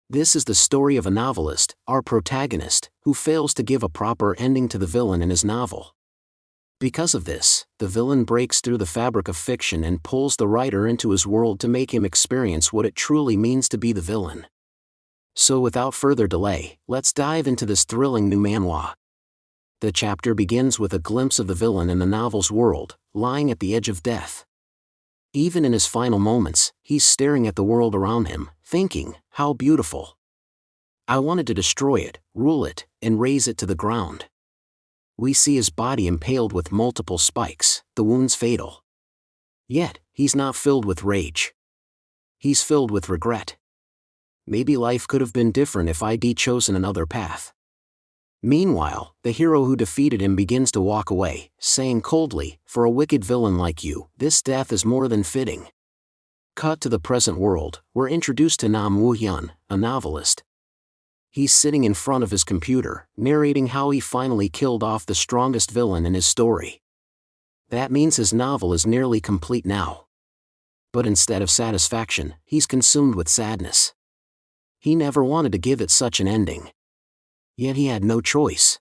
This is the story of a novelist, our protagonist, who fails to give a proper ending to the villain in his novel. Because of this, the villain breaks through the fabric of fiction and pulls the writer into his world to make him experience what it truly means to be the villain. So without further delay, let's dive into this thrilling new manhwa. The chapter begins with a glimpse of the villain in the novel's world, lying at the edge of death. Even in his final moments, he's staring at the world around him, thinking, "How beautiful. I wanted to destroy it, rule it, and raze it to the ground." We see his body impaled with multiple spikes, the wounds fatal. Yet, he's not filled with rage. He's filled with regret. Maybe life could have been different if I'd chosen another path. Meanwhile, the hero who defeated him begins to walk away, saying coldly, "For a wicked villain like you, this death is more than fitting." Cut to the present world, we're introduced to Nam Woo-hyun, a novelist. He's sitting in front of his computer, narrating how he finally killed off the strongest villain in his story. That means his novel is nearly complete now. But instead of satisfaction, he's consumed with sadness. He never wanted to give it such an ending. Yet he had no choice.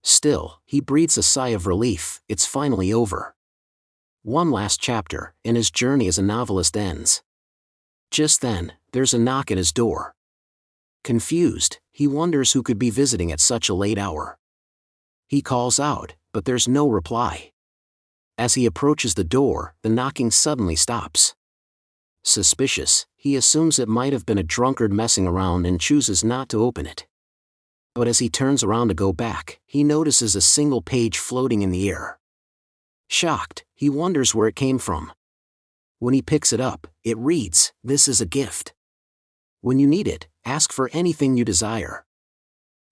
Still, he breathes a sigh of relief, it's finally over. One last chapter, and his journey as a novelist ends. Just then, there's a knock at his door. Confused, he wonders who could be visiting at such a late hour. He calls out, but there's no reply. As he approaches the door, the knocking suddenly stops. Suspicious, he assumes it might have been a drunkard messing around and chooses not to open it. But as he turns around to go back, he notices a single page floating in the air. Shocked, he wonders where it came from. When he picks it up, it reads, "This is a gift. When you need it, ask for anything you desire."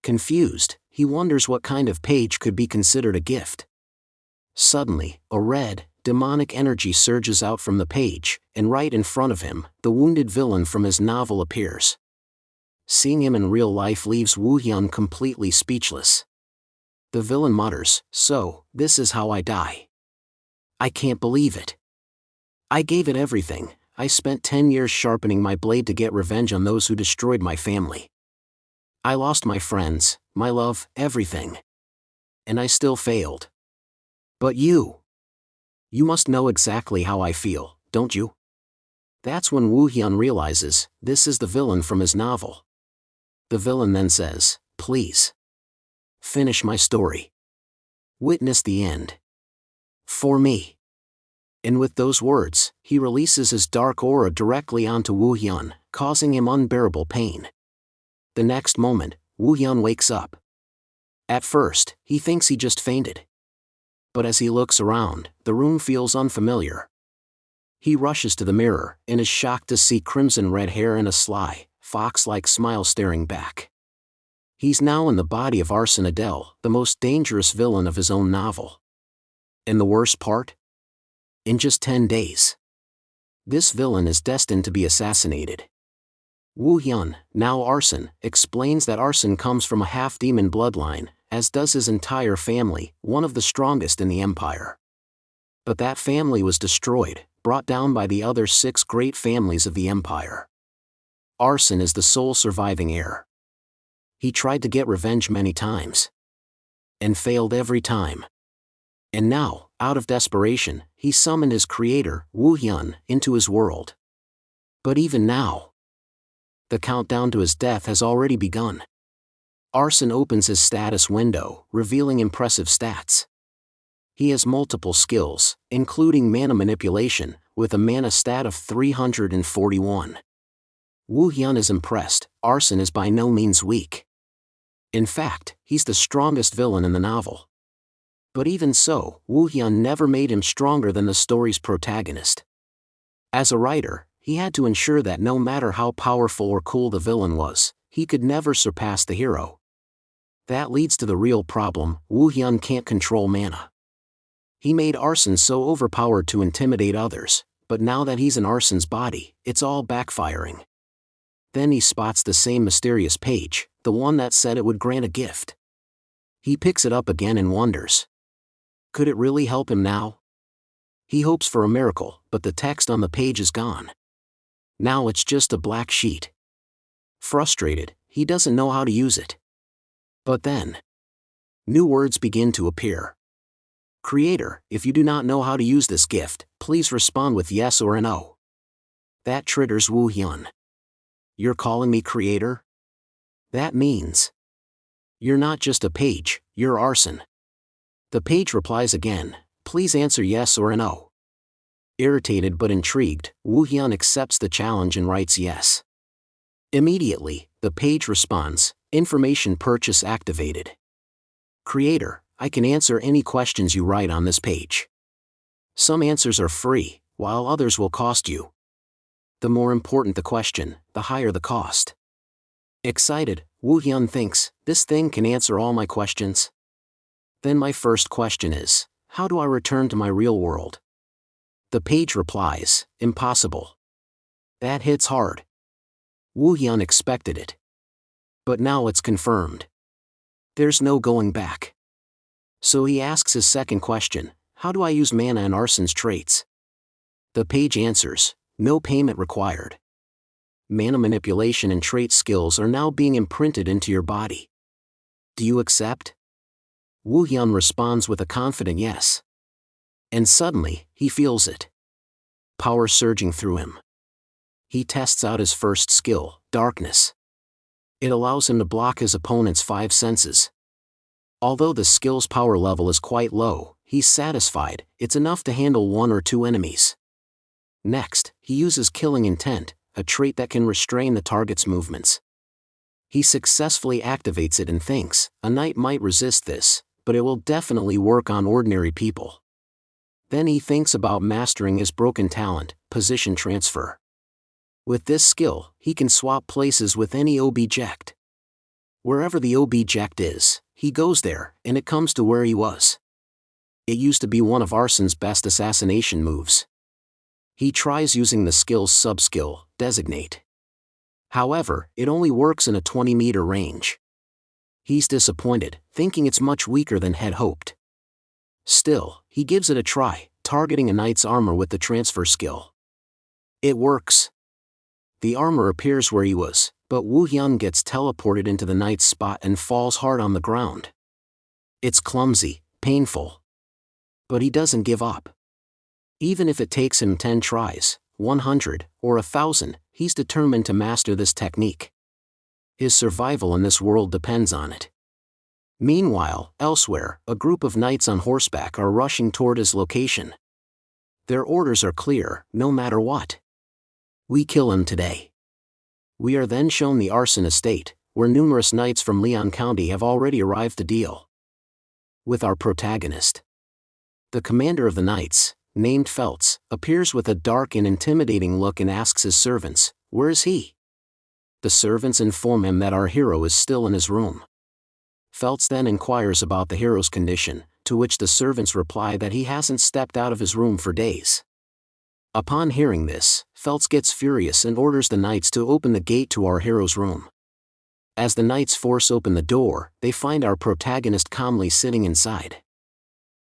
Confused, he wonders what kind of page could be considered a gift. Suddenly, a red, demonic energy surges out from the page, and right in front of him, the wounded villain from his novel appears. Seeing him in real life leaves Woo-hyun completely speechless. The villain mutters, "So, this is how I die. I can't believe it. I gave it everything. I spent 10 years sharpening my blade to get revenge on those who destroyed my family. I lost my friends, my love, everything. And I still failed. But you must know exactly how I feel, don't you?" That's when Woo-hyun realizes, this is the villain from his novel. The villain then says, "Please. Finish my story. Witness the end. For me." And with those words, he releases his dark aura directly onto Woo-hyun, causing him unbearable pain. The next moment, Woo-hyun wakes up. At first, he thinks he just fainted. But as he looks around, the room feels unfamiliar. He rushes to the mirror, and is shocked to see crimson red hair and a sly, fox-like smile staring back. He's now in the body of Arsene Adel, the most dangerous villain of his own novel. And the worst part? In just 10 days, this villain is destined to be assassinated. Woo-hyun, now Arsene, explains that Arsene comes from a half-demon bloodline, as does his entire family, one of the strongest in the empire. But that family was destroyed, brought down by the other 6 great families of the empire. Arsene is the sole surviving heir. He tried to get revenge many times. And failed every time. And now, out of desperation, he summoned his creator, Woo-hyun, into his world. But even now, the countdown to his death has already begun. Arsene opens his status window, revealing impressive stats. He has multiple skills, including mana manipulation, with a mana stat of 341. Woo-hyun is impressed. Arsene is by no means weak. In fact, he's the strongest villain in the novel. But even so, Woo-hyun never made him stronger than the story's protagonist. As a writer, he had to ensure that no matter how powerful or cool the villain was, he could never surpass the hero. That leads to the real problem: Woo-hyun can't control mana. He made Arsene so overpowered to intimidate others, but now that he's in Arsene's body, it's all backfiring. Then he spots the same mysterious page, the one that said it would grant a gift. He picks it up again and wonders. Could it really help him now? He hopes for a miracle, but the text on the page is gone. Now it's just a black sheet. Frustrated, he doesn't know how to use it. But then, new words begin to appear. Creator, if you do not know how to use this gift, please respond with yes or no. That triggers Woo Hyun. You're calling me creator? That means you're not just a page, you're arson. The page replies again, please answer yes or no. Irritated but intrigued, Woo Hyun accepts the challenge and writes yes. Immediately, the page responds, information purchase activated. Creator, I can answer any questions you write on this page. Some answers are free, while others will cost you. The more important the question, the higher the cost. Excited, Woo Hyun thinks, this thing can answer all my questions. Then my first question is, how do I return to my real world? The page replies, impossible. That hits hard. Woo Hyun expected it. But now it's confirmed. There's no going back. So he asks his second question, how do I use mana and arson's traits? The page answers, no payment required. Mana manipulation and trait skills are now being imprinted into your body. Do you accept? Woo Hyun responds with a confident yes. And suddenly, he feels it. Power surging through him. He tests out his first skill, darkness. It allows him to block his opponent's 5 senses. Although the skill's power level is quite low, he's satisfied, it's enough to handle 1 or 2 enemies. Next, he uses killing intent, a trait that can restrain the target's movements. He successfully activates it and thinks, a knight might resist this, but it will definitely work on ordinary people. Then he thinks about mastering his broken talent, position transfer. With this skill, he can swap places with any object. Wherever the object is, he goes there, and it comes to where he was. It used to be one of Arson's best assassination moves. He tries using the skill's sub-skill, Designate. However, it only works in a 20-meter range. He's disappointed, thinking it's much weaker than had hoped. Still, he gives it a try, targeting a knight's armor with the transfer skill. It works. The armor appears where he was, but Woo Hyun gets teleported into the knight's spot and falls hard on the ground. It's clumsy, painful. But he doesn't give up. Even if it takes him 10 tries, 100, or 1,000, he's determined to master this technique. His survival in this world depends on it. Meanwhile, elsewhere, a group of knights on horseback are rushing toward his location. Their orders are clear, no matter what. We kill him today. We are then shown the arson estate, where numerous knights from Leon County have already arrived to deal with our protagonist. The commander of the knights, named Feltz, appears with a dark and intimidating look and asks his servants, where is he? The servants inform him that our hero is still in his room. Feltz then inquires about the hero's condition, to which the servants reply that he hasn't stepped out of his room for days. Upon hearing this, Feltz gets furious and orders the knights to open the gate to our hero's room. As the knights force open the door, they find our protagonist calmly sitting inside.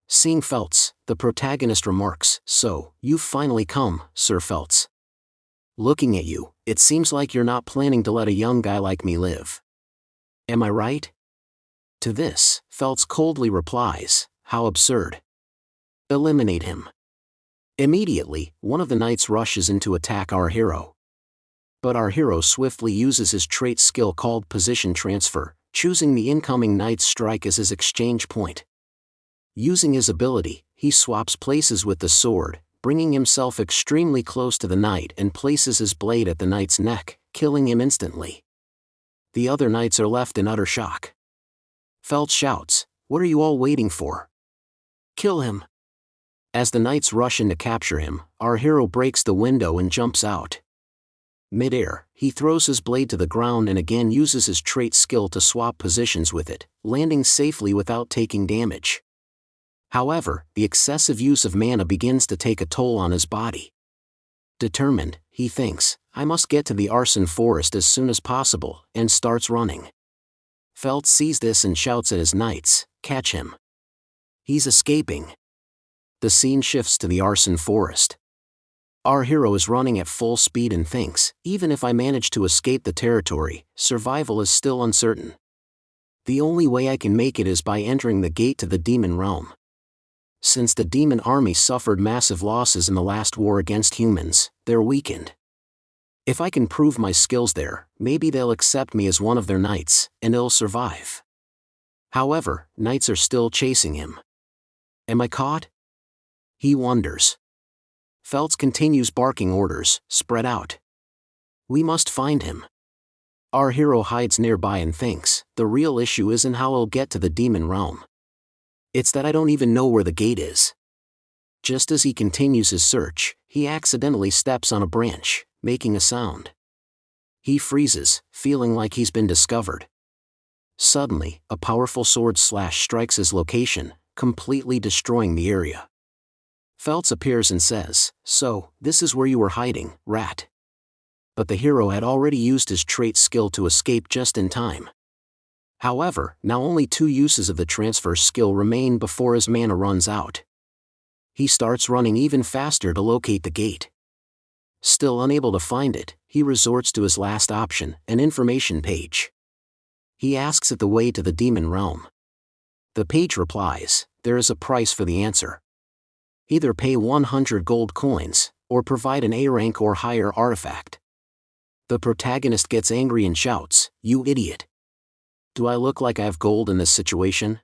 Seeing Feltz, the protagonist remarks, so, you've finally come, Sir Feltz. Looking at you, it seems like you're not planning to let a young guy like me live. Am I right? To this, Feltz coldly replies, how absurd. Eliminate him. Immediately, one of the knights rushes in to attack our hero. But our hero swiftly uses his trait skill called Position Transfer, choosing the incoming knight's strike as his exchange point. Using his ability, he swaps places with the sword, bringing himself extremely close to the knight and places his blade at the knight's neck, killing him instantly. The other knights are left in utter shock. Feltz shouts, what are you all waiting for? Kill him. As the knights rush in to capture him, our hero breaks the window and jumps out. Mid-air, he throws his blade to the ground and again uses his trait skill to swap positions with it, landing safely without taking damage. However, the excessive use of mana begins to take a toll on his body. Determined, he thinks, I must get to the arson forest as soon as possible, and starts running. Feltz sees this and shouts at his knights, catch him. He's escaping. The scene shifts to the arson forest. Our hero is running at full speed and thinks, even if I manage to escape the territory, survival is still uncertain. The only way I can make it is by entering the gate to the demon realm. Since the demon army suffered massive losses in the last war against humans, they're weakened. If I can prove my skills there, maybe they'll accept me as one of their knights, and I'll survive. However, knights are still chasing him. Am I caught? He wonders. Feltz continues barking orders, spread out. We must find him. Our hero hides nearby and thinks, the real issue isn't how I'll get to the demon realm. It's that I don't even know where the gate is. Just as he continues his search, he accidentally steps on a branch, making a sound. He freezes, feeling like he's been discovered. Suddenly, a powerful sword slash strikes his location, completely destroying the area. Feltz appears and says, "So, this is where you were hiding, rat." But the hero had already used his trait skill to escape just in time. However, now only 2 uses of the transfer skill remain before his mana runs out. He starts running even faster to locate the gate. Still unable to find it, he resorts to his last option, an information page. He asks it the way to the demon realm. The page replies, there is a price for the answer. Either pay 100 gold coins, or provide an A rank or higher artifact. The protagonist gets angry and shouts, "You idiot! Do I look like I have gold in this situation?"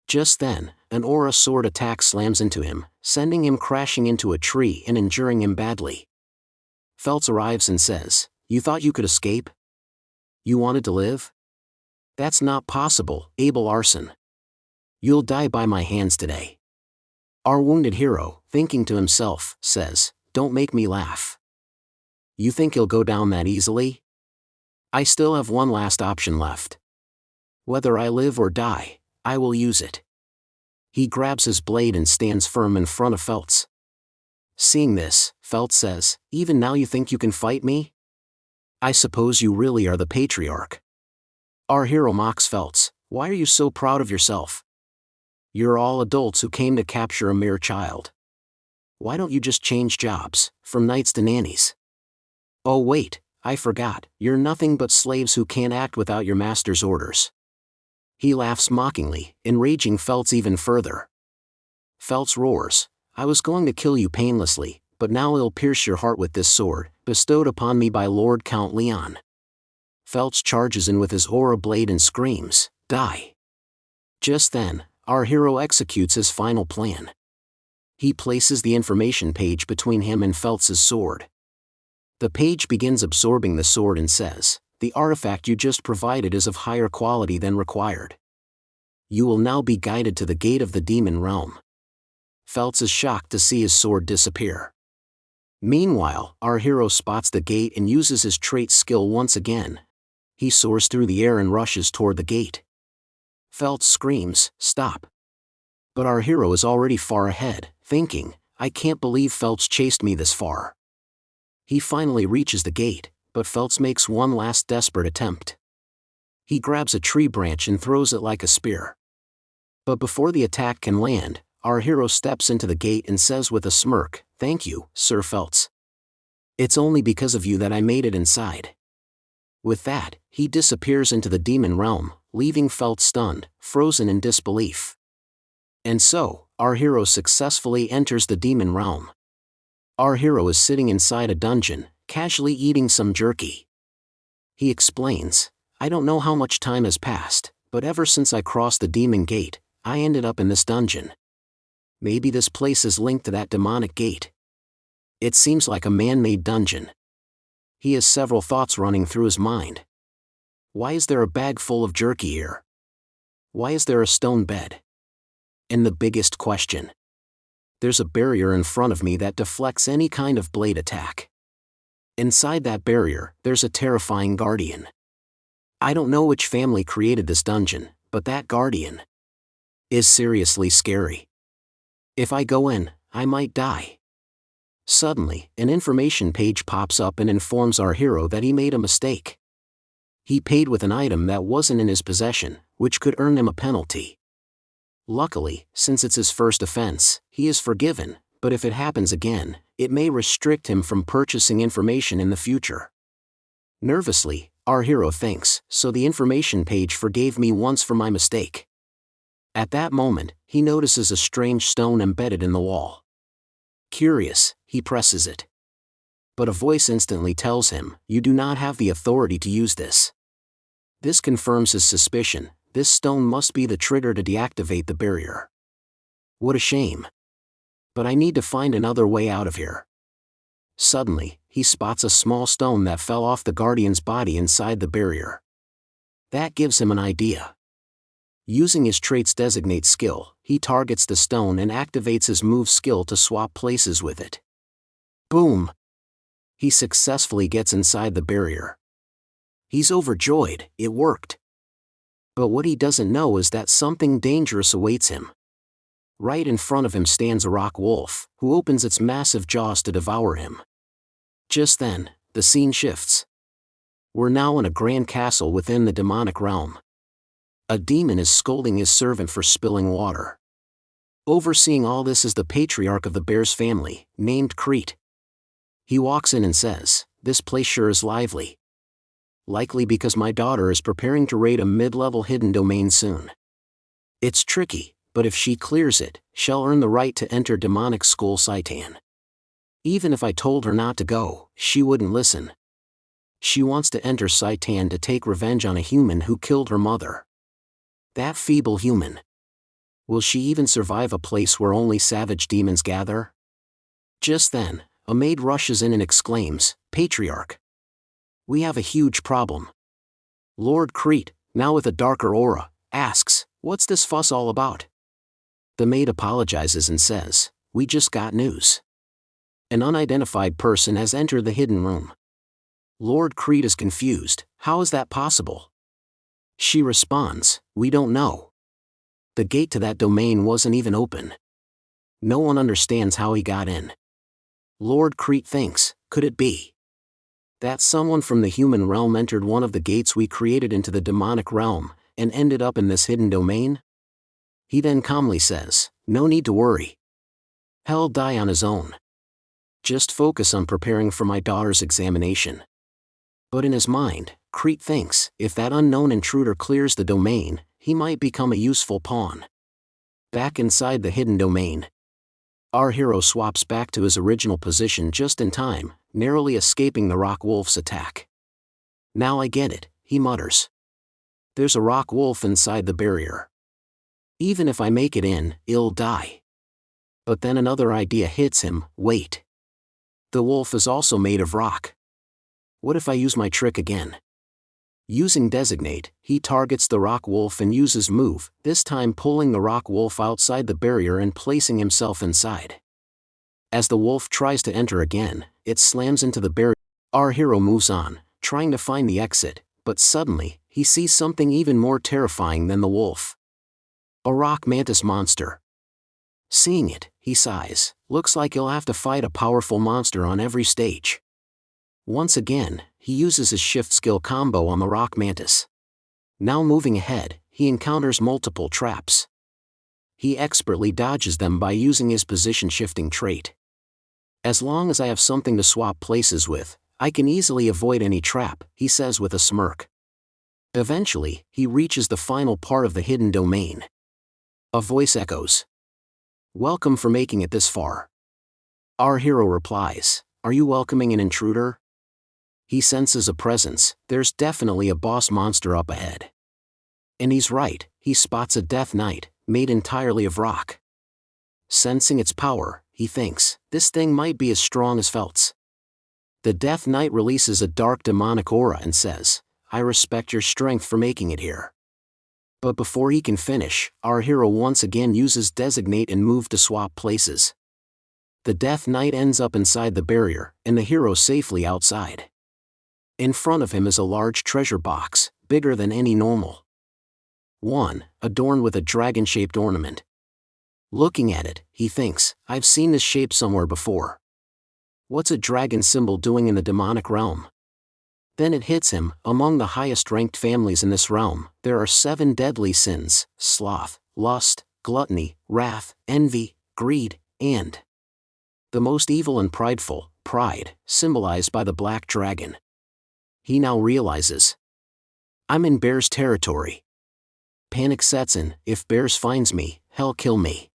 Just then, an aura sword attack slams into him, sending him crashing into a tree and injuring him badly. Feltz arrives and says, "You thought you could escape? You wanted to live? That's not possible, Abel Arson. You'll die by my hands today." Our wounded hero, thinking to himself, says, "Don't make me laugh. You think he'll go down that easily? I still have one last option left. Whether I live or die, I will use it." He grabs his blade and stands firm in front of Feltz. Seeing this, Feltz says, "Even now you think you can fight me? I suppose you really are the patriarch." Our hero mocks Feltz, "Why are you so proud of yourself? You're all adults who came to capture a mere child. Why don't you just change jobs, from knights to nannies? Oh wait, I forgot, you're nothing but slaves who can't act without your master's orders." He laughs mockingly, enraging Feltz even further. Feltz roars, "I was going to kill you painlessly, but now I'll pierce your heart with this sword, bestowed upon me by Lord Count Leon." Feltz charges in with his aura blade and screams, "Die!" Just then, our hero executes his final plan. He places the information page between him and Feltz's sword. The page begins absorbing the sword and says, "The artifact you just provided is of higher quality than required. You will now be guided to the gate of the demon realm." Feltz is shocked to see his sword disappear. Meanwhile, our hero spots the gate and uses his trait skill once again. He soars through the air and rushes toward the gate. Feltz screams, "Stop!" But our hero is already far ahead, thinking, "I can't believe Feltz chased me this far." He finally reaches the gate, but Feltz makes one last desperate attempt. He grabs a tree branch and throws it like a spear. But before the attack can land, our hero steps into the gate and says with a smirk, "Thank you, Sir Feltz. It's only because of you that I made it inside." With that, he disappears into the demon realm, leaving Feltz stunned, frozen in disbelief. And so, our hero successfully enters the demon realm. Our hero is sitting inside a dungeon, casually eating some jerky. He explains, "I don't know how much time has passed, but ever since I crossed the demon gate, I ended up in this dungeon. Maybe this place is linked to that demonic gate. It seems like a man-made dungeon." He has several thoughts running through his mind. Why is there a bag full of jerky here? Why is there a stone bed? And the biggest question. There's a barrier in front of me that deflects any kind of blade attack. Inside that barrier, there's a terrifying guardian. I don't know which family created this dungeon, but that guardian is seriously scary. If I go in, I might die. Suddenly, an information page pops up and informs our hero that he made a mistake. He paid with an item that wasn't in his possession, which could earn him a penalty. Luckily, since it's his first offense, he is forgiven, But if it happens again, it may restrict him from purchasing information in the future. Nervously, our hero thinks, so the information page forgave me once for my mistake. At that moment, he notices a strange stone embedded in the wall. Curious, he presses it. But a voice instantly tells him, "You do not have the authority to use this." This confirms his suspicion. This stone must be the trigger to deactivate the barrier. What a shame. But I need to find another way out of here. Suddenly, he spots a small stone that fell off the guardian's body inside the barrier. That gives him an idea. Using his trait's designate skill, he targets the stone and activates his move skill to swap places with it. Boom! He successfully gets inside the barrier. He's overjoyed, it worked. But what he doesn't know is that something dangerous awaits him. Right in front of him stands a rock wolf, who opens its massive jaws to devour him. Just then, the scene shifts. We're now in a grand castle within the demonic realm. A demon is scolding his servant for spilling water. Overseeing all this is the patriarch of the bear's family, named Crete. He walks in and says, "This place sure is lively. Likely because my daughter is preparing to raid a mid-level hidden domain soon. It's tricky, but if she clears it, she'll earn the right to enter demonic school Saitan. Even if I told her not to go, she wouldn't listen. She wants to enter Saitan to take revenge on a human who killed her mother. That feeble human. Will she even survive a place where only savage demons gather?" Just then, a maid rushes in and exclaims, "Patriarch! We have a huge problem." Lord Crete, now with a darker aura, asks, "What's this fuss all about?" The maid apologizes and says, "We just got news. An unidentified person has entered the hidden room." Lord Crete is confused. "How is that possible?" She responds, "We don't know. The gate to that domain wasn't even open. No one understands how he got in." Lord Crete thinks, could it be that someone from the human realm entered one of the gates we created into the demonic realm, and ended up in this hidden domain? He then calmly says, "No need to worry. He'll die on his own. Just focus on preparing for my daughter's examination." But in his mind, Crete thinks, if that unknown intruder clears the domain, he might become a useful pawn. Back inside the hidden domain, our hero swaps back to his original position just in time, narrowly escaping the rock wolf's attack. "Now I get it," he mutters. "There's a rock wolf inside the barrier. Even if I make it in, it'll die." But then another idea hits him. Wait. The wolf is also made of rock. What if I use my trick again? Using designate, he targets the rock wolf and uses move, this time pulling the rock wolf outside the barrier and placing himself inside. As the wolf tries to enter again, it slams into the barrier. Our hero moves on, trying to find the exit, but suddenly, he sees something even more terrifying than the wolf. A rock mantis monster. Seeing it, he sighs. Looks like he'll have to fight a powerful monster on every stage. Once again, he uses his shift skill combo on the rock mantis. Now moving ahead, he encounters multiple traps. He expertly dodges them by using his position shifting trait. "As long as I have something to swap places with, I can easily avoid any trap," he says with a smirk. Eventually, he reaches the final part of the hidden domain. A voice echoes, "Welcome for making it this far." Our hero replies, "Are you welcoming an intruder?" He senses a presence. There's definitely a boss monster up ahead. And he's right, he spots a Death Knight, made entirely of rock. Sensing its power, he thinks, this thing might be as strong as Felt's. The Death Knight releases a dark demonic aura and says, "I respect your strength for making it here." But before he can finish, our hero once again uses designate and move to swap places. The Death Knight ends up inside the barrier, and the hero safely outside. In front of him is a large treasure box, bigger than any normal one, adorned with a dragon-shaped ornament. Looking at it, he thinks, I've seen this shape somewhere before. What's a dragon symbol doing in the demonic realm? Then it hits him, among the highest-ranked families in this realm, there are 7 deadly sins: sloth, lust, gluttony, wrath, envy, greed, and The most evil and prideful, pride, symbolized by the black dragon. He now realizes, I'm in Bear's territory. Panic sets in. If Bears finds me, he'll kill me.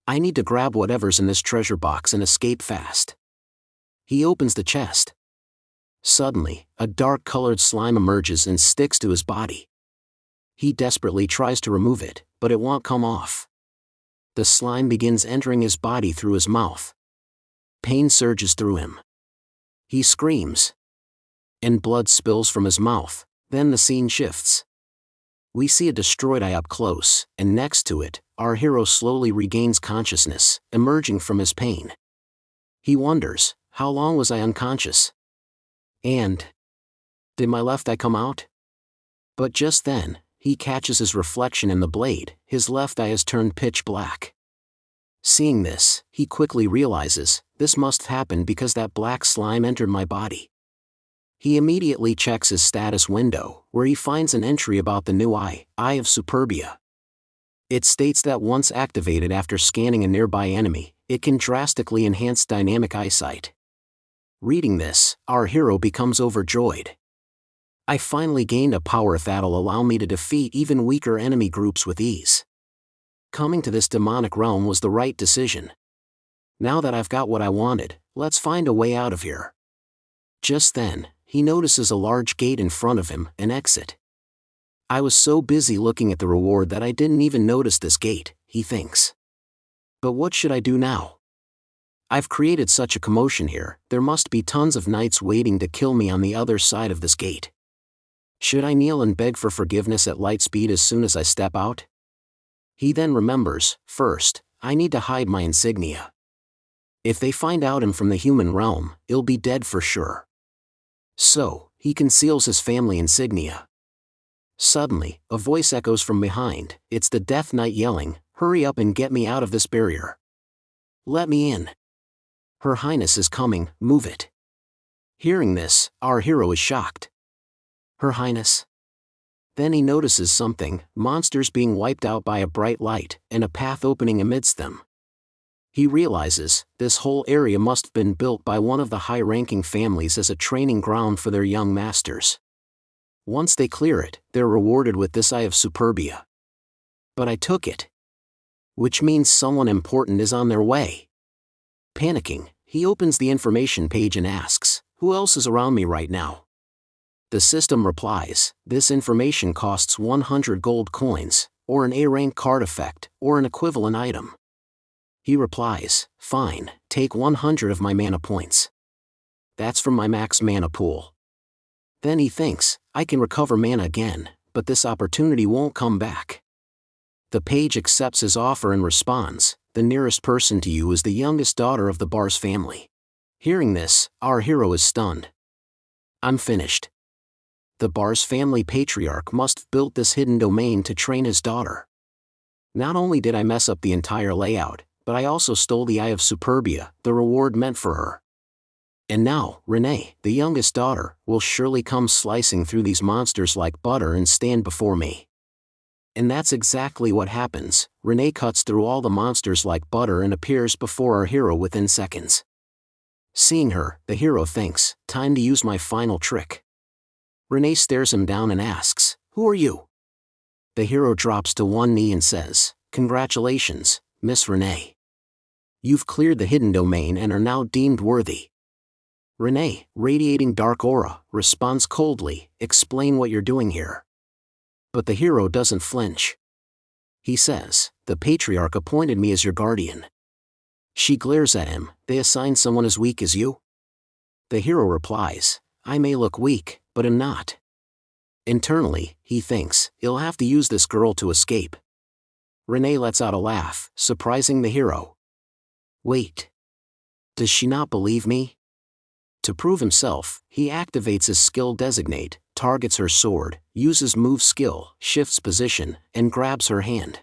I need to grab whatever's in this treasure box and escape fast. He opens the chest. Suddenly, a dark-colored slime emerges and sticks to his body. He desperately tries to remove it, but it won't come off. The slime begins entering his body through his mouth. Pain surges through him. He screams, and blood spills from his mouth. Then the scene shifts. We see a destroyed eye up close, and next to it, our hero slowly regains consciousness, emerging from his pain. He wonders, how long was I unconscious? And did my left eye come out? But just then, he catches his reflection in the blade. His left eye has turned pitch black. Seeing this, he quickly realizes, this must happen because that black slime entered my body. He immediately checks his status window, where he finds an entry about the new eye, Eye of Superbia. It states that once activated after scanning a nearby enemy, it can drastically enhance dynamic eyesight. Reading this, our hero becomes overjoyed. I finally gained a power that'll allow me to defeat even weaker enemy groups with ease. Coming to this demonic realm was the right decision. Now that I've got what I wanted, let's find a way out of here. Just then, he notices a large gate in front of him, an exit. I was so busy looking at the reward that I didn't even notice this gate, he thinks. But what should I do now? I've created such a commotion here, there must be tons of knights waiting to kill me on the other side of this gate. Should I kneel and beg for forgiveness at light speed as soon as I step out? He then remembers, first, I need to hide my insignia. If they find out I'm from the human realm, I'll be dead for sure. So, he conceals his family insignia. Suddenly, a voice echoes from behind. It's the Death Knight yelling, hurry up and get me out of this barrier. Let me in. Her Highness is coming, move it. Hearing this, our hero is shocked. Her Highness? Then he notices something, monsters being wiped out by a bright light, and a path opening amidst them. He realizes, this whole area must have been built by one of the high-ranking families as a training ground for their young masters. Once they clear it, they're rewarded with this Eye of Superbia. But I took it. Which means someone important is on their way. Panicking, he opens the information page and asks, who else is around me right now? The system replies, this information costs 100 gold coins, or an A-rank card effect, or an equivalent item. He replies, fine, take 100 of my mana points. That's from my max mana pool. Then he thinks, I can recover mana again, but this opportunity won't come back. The page accepts his offer and responds, the nearest person to you is the youngest daughter of the Bar's family. Hearing this, our hero is stunned. I'm finished. The Bar's family patriarch must have built this hidden domain to train his daughter. Not only did I mess up the entire layout, but I also stole the Eye of Superbia, the reward meant for her. And now, Renee, the youngest daughter, will surely come slicing through these monsters like butter and stand before me. And that's exactly what happens. Renee cuts through all the monsters like butter and appears before our hero within seconds. Seeing her, the hero thinks, time to use my final trick. Renee stares him down and asks, who are you? The hero drops to one knee and says, congratulations, Miss Renee. You've cleared the hidden domain and are now deemed worthy. Renee, radiating dark aura, responds coldly, explain what you're doing here. But the hero doesn't flinch. He says, the patriarch appointed me as your guardian. She glares at him, they assigned someone as weak as you? The hero replies, I may look weak, but am not. Internally, he thinks, he'll have to use this girl to escape. Renee lets out a laugh, surprising the hero. Wait. Does she not believe me? To prove himself, he activates his skill designate, targets her sword, uses move skill, shifts position, and grabs her hand.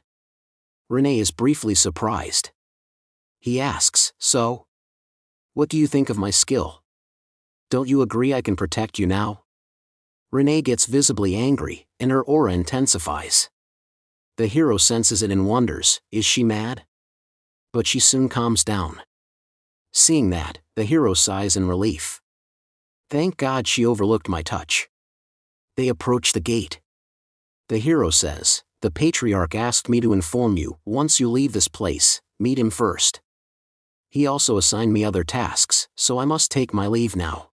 Renee is briefly surprised. He asks, so? What do you think of my skill? Don't you agree I can protect you now? Renee gets visibly angry, and her aura intensifies. The hero senses it and wonders, is she mad? But she soon calms down. Seeing that, the hero sighs in relief. Thank God she overlooked my touch. They approach the gate. The hero says, the patriarch asked me to inform you, once you leave this place, meet him first. He also assigned me other tasks, so I must take my leave now.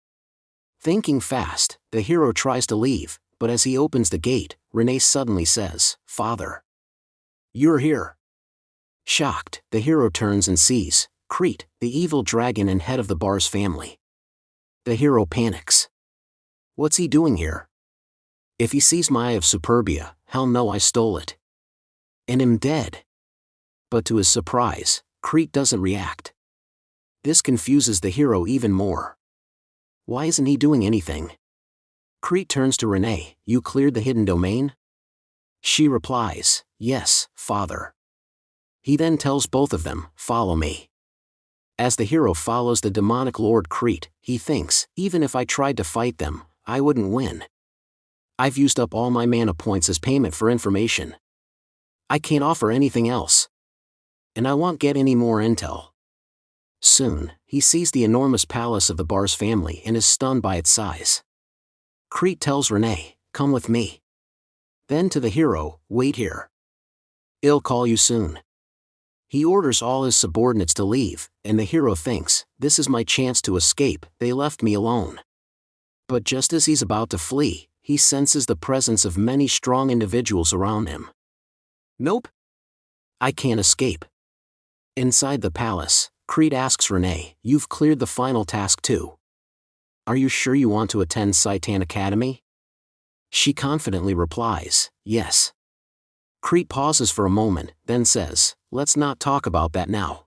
Thinking fast, the hero tries to leave, but as he opens the gate, Renee suddenly says, Father. You're here. Shocked, the hero turns and sees Crete, the evil dragon and head of the bar's family. The hero panics. What's he doing here? If he sees my eye of superbia, he'll know I stole it. And am dead. But to his surprise, Crete doesn't react. This confuses the hero even more. Why isn't he doing anything? Crete turns to Renee, you cleared the hidden domain? She replies, yes, father. He then tells both of them, follow me. As the hero follows the demonic lord Crete, he thinks, even if I tried to fight them, I wouldn't win. I've used up all my mana points as payment for information. I can't offer anything else. And I won't get any more intel. Soon, he sees the enormous palace of the bar's family and is stunned by its size. Crete tells Renee, come with me. Then to the hero, wait here. I'll call you soon. He orders all his subordinates to leave, and the hero thinks, this is my chance to escape, they left me alone. But just as he's about to flee, he senses the presence of many strong individuals around him. Nope. I can't escape. Inside the palace, Crete asks Renee, you've cleared the final task too. Are you sure you want to attend Citan Academy? She confidently replies, yes. Crete pauses for a moment, then says, let's not talk about that now.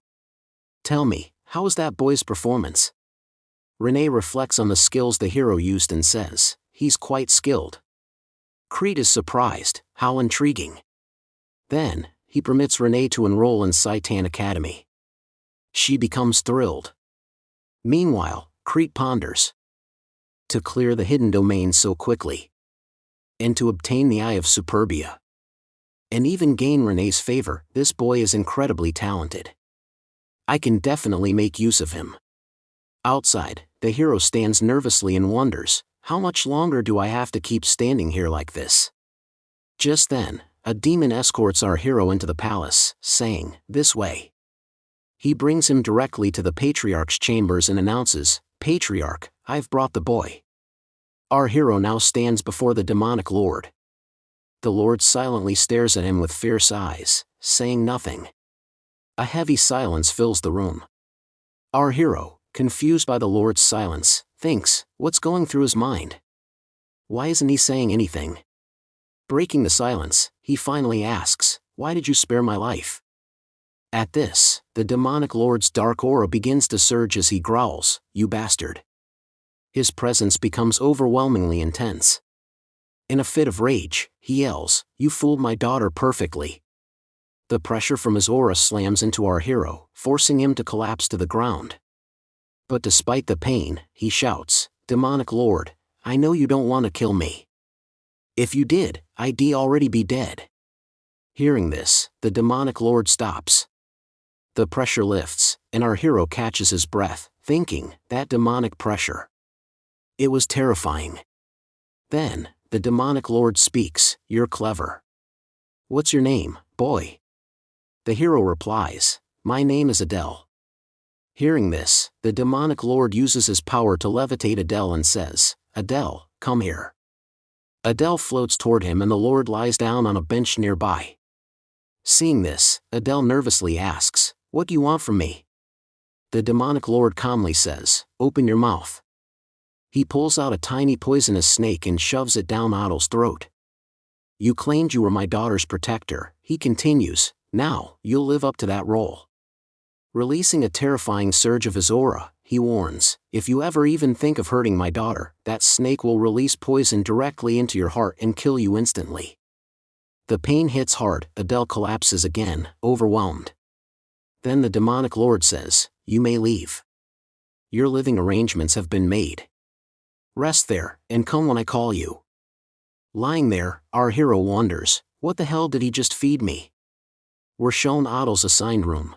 Tell me, how was that boy's performance? Renee reflects on the skills the hero used and says, he's quite skilled. Crete is surprised, how intriguing. Then, he permits Renee to enroll in Citan Academy. She becomes thrilled. Meanwhile, Crete ponders. To clear the hidden domain so quickly. And to obtain the Eye of Superbia. And even gain Renee's favor, this boy is incredibly talented. I can definitely make use of him. Outside, the hero stands nervously and wonders, how much longer do I have to keep standing here like this? Just then, a demon escorts our hero into the palace, saying, this way. He brings him directly to the Patriarch's chambers and announces, Patriarch, I've brought the boy. Our hero now stands before the demonic lord. The lord silently stares at him with fierce eyes, saying nothing. A heavy silence fills the room. Our hero, confused by the lord's silence, thinks, what's going through his mind? Why isn't he saying anything? Breaking the silence, he finally asks, why did you spare my life? At this, the demonic lord's dark aura begins to surge as he growls, you bastard. His presence becomes overwhelmingly intense. In a fit of rage, he yells, you fooled my daughter perfectly. The pressure from his aura slams into our hero, forcing him to collapse to the ground. But despite the pain, he shouts, demonic lord, I know you don't want to kill me. If you did, I'd already be dead. Hearing this, the demonic lord stops. The pressure lifts, and our hero catches his breath, thinking, that demonic pressure. It was terrifying. Then, the demonic lord speaks, you're clever. What's your name, boy? The hero replies, my name is Adele. Hearing this, the demonic lord uses his power to levitate Adele and says, Adele, come here. Adele floats toward him and the lord lies down on a bench nearby. Seeing this, Adele nervously asks, what do you want from me? The demonic lord calmly says, open your mouth. He pulls out a tiny poisonous snake and shoves it down Adele's throat. You claimed you were my daughter's protector, he continues, now, you'll live up to that role. Releasing a terrifying surge of his aura, he warns, if you ever even think of hurting my daughter, that snake will release poison directly into your heart and kill you instantly. The pain hits hard, Adele collapses again, overwhelmed. Then the demonic lord says, you may leave. Your living arrangements have been made. Rest there, and come when I call you. Lying there, our hero wonders, what the hell did he just feed me? We're shown Adele's assigned room.